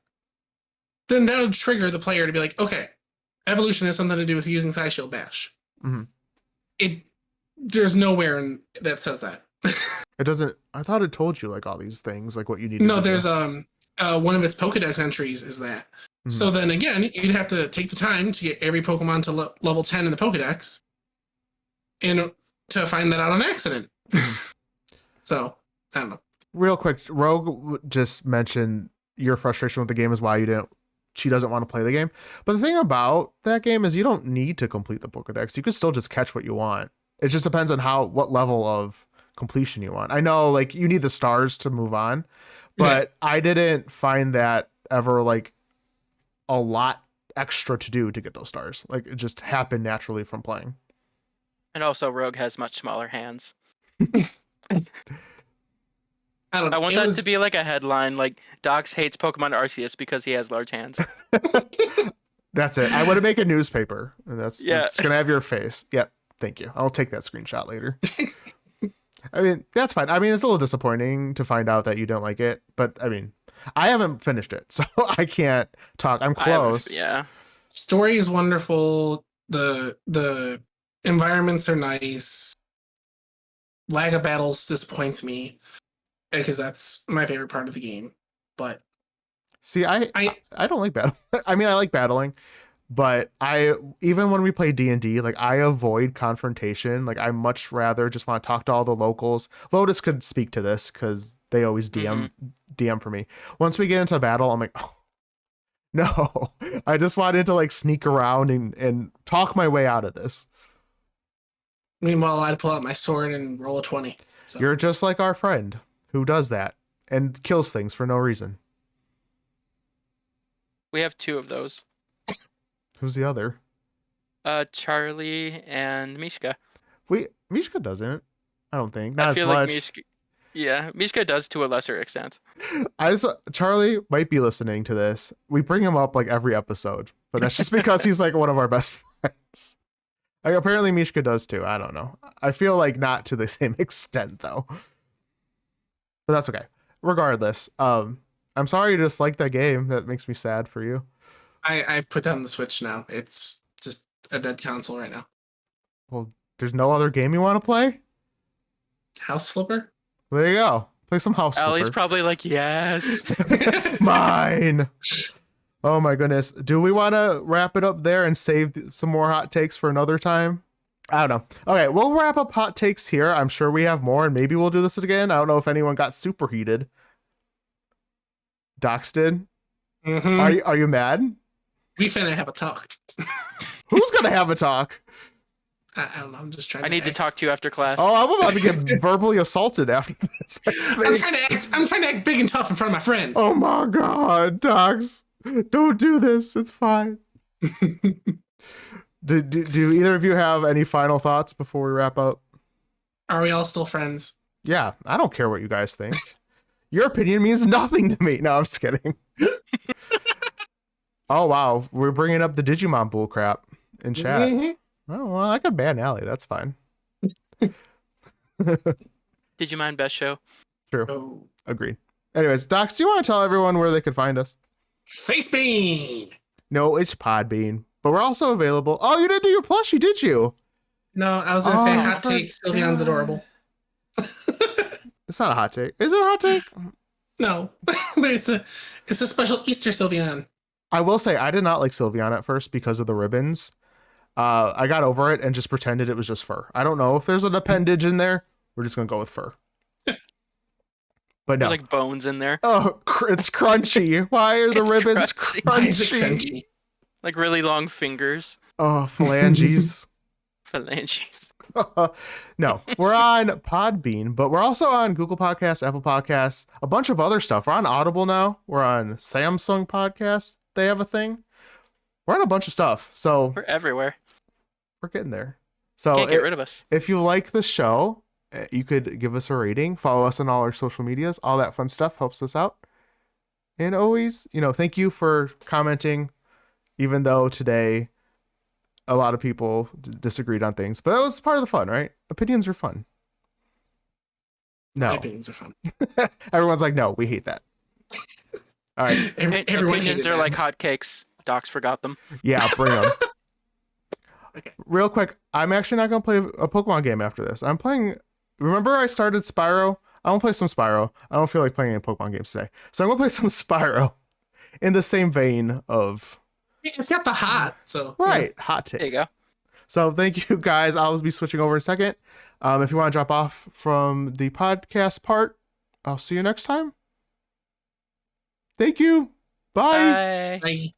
then that would trigger the player to be like, okay, evolution has something to do with using Psy Shield Bash.
Mm-hmm.
There's nowhere that says that.
It doesn't. I thought it told you like all these things, like what you need.
No, there's one of its Pokedex entries is that. Mm-hmm. So then again, you'd have to take the time to get every Pokemon to level 10 in the Pokedex, and to find that out on accident. So I don't know.
Real quick, Rogue just mentioned your frustration with the game is why she doesn't want to play the game. But the thing about that game is you don't need to complete the Pokedex. You could still just catch what you want. It just depends on what level of completion you want. I know like you need the stars to move on, but yeah. I didn't find that ever like a lot extra to do to get those stars. Like it just happened naturally from playing.
And also Rogue has much smaller hands.
I don't know.
I want that to be like a headline, like Dox hates Pokemon Arceus because he has large hands.
That's it. I want to make a newspaper, and that's gonna have your face. Yep. Thank you. I'll take that screenshot later. I mean, that's fine. I mean, it's a little disappointing to find out that you don't like it, but I mean, I haven't finished it, so I can't talk. I'm close.
Yeah.
Story is wonderful. The environments are nice. Lack of battles disappoints me because that's my favorite part of the game. But
see, I don't like battle. I mean, I like battling, But even when we play D&D, like I avoid confrontation. Like I much rather just want to talk to all the locals. Lotus could speak to this because they always DM for me. Once we get into battle, I'm like, oh, no. I just wanted to like sneak around and talk my way out of this.
Meanwhile, I'd pull out my sword and roll a 20. So.
You're just like our friend who does that and kills things for no reason.
We have 2 of those.
Who's the other?
Charlie and Mishka.
Mishka doesn't. I don't think. Not
I feel
as
like
much.
Mishka. Yeah, Mishka does to a lesser extent.
Charlie might be listening to this. We bring him up like every episode, but that's just because he's like one of our best friends. Like apparently Mishka does too. I don't know. I feel like not to the same extent though. But that's okay. Regardless, I'm sorry you dislike that game. That makes me sad for you.
I've put down the Switch now. It's just a dead console right now.
Well, there's no other game you want to play?
House Flipper?
There you go. Play some House
Ellie's
Flipper.
probably like, yes.
Mine. Oh my goodness. Do we want to wrap it up there and save some more hot takes for another time? I don't know. Okay, we'll wrap up hot takes here. I'm sure we have more and maybe we'll do this again. I don't know if anyone got super heated. Dox did.
Mm-hmm.
Are you mad?
We finna have a talk.
Who's gonna have a talk?
I don't know. I'm just trying.
I need to talk to you after class.
Oh, I'm about to get verbally assaulted after this.
I'm trying to act big and tough in front of my friends.
Oh my god, Dox. Don't do this. It's fine. Do either of you have any final thoughts before we wrap up?
Are we all still friends?
Yeah, I don't care what you guys think. Your opinion means nothing to me. No, I'm just kidding. Oh, wow. We're bringing up the Digimon bullcrap in chat.
Mm-hmm.
Oh, well, I could ban Allie. That's fine.
Digimon Best Show.
True.
Oh.
Agreed. Anyways, Dox, do you want to tell everyone where they could find us?
Facebean!
No, it's Podbean. But we're also available. Oh, you didn't do your plushie, did you?
No, I was going to say hot take. Sylveon's adorable.
It's not a hot take. Is it a hot take?
No, but it's a special Easter Sylveon.
I will say I did not like Sylveon at first because of the ribbons. I got over it and just pretended it was just fur. I don't know if there's an appendage in there. We're just gonna go with fur. But no,
There's like bones in there.
Oh, it's crunchy. Why are the
It's
ribbons
crunchy.
Why is it
crunchy?
crunchy?
Like really long fingers.
Oh, phalanges.
Phalanges.
No, we're on Podbean, but we're also on Google Podcasts, Apple Podcasts, a bunch of other stuff. We're on Audible now. We're on Samsung Podcasts. They have a thing. We're on a bunch of stuff. So
We're everywhere.
we're getting there. So
Can't get rid of us.
if you like the show, you could give us a rating, follow us on all our social medias. All that fun stuff helps us out. And always, thank you for commenting, even though today a lot of people disagreed on things, but that was part of the fun, right? Opinions are fun. No.
My opinions are fun.
Everyone's like, no, we hate that. All right.
Everyone
Opinions
hated
are
that.
like hotcakes. Docs forgot them.
Yeah, bring them.
Okay.
Real quick, I'm actually not going to play a Pokemon game after this. I'm playing... Remember I started Spyro? I want to play some Spyro. I don't feel like playing any Pokemon games today. So I'm going to play some Spyro in the same vein of...
It's got the hot, so
Right, hot takes.
There you go.
So thank you guys. I'll be switching over in a second. If you want to drop off from the podcast part, I'll see you next time. Thank you. Bye.
Bye.
Bye.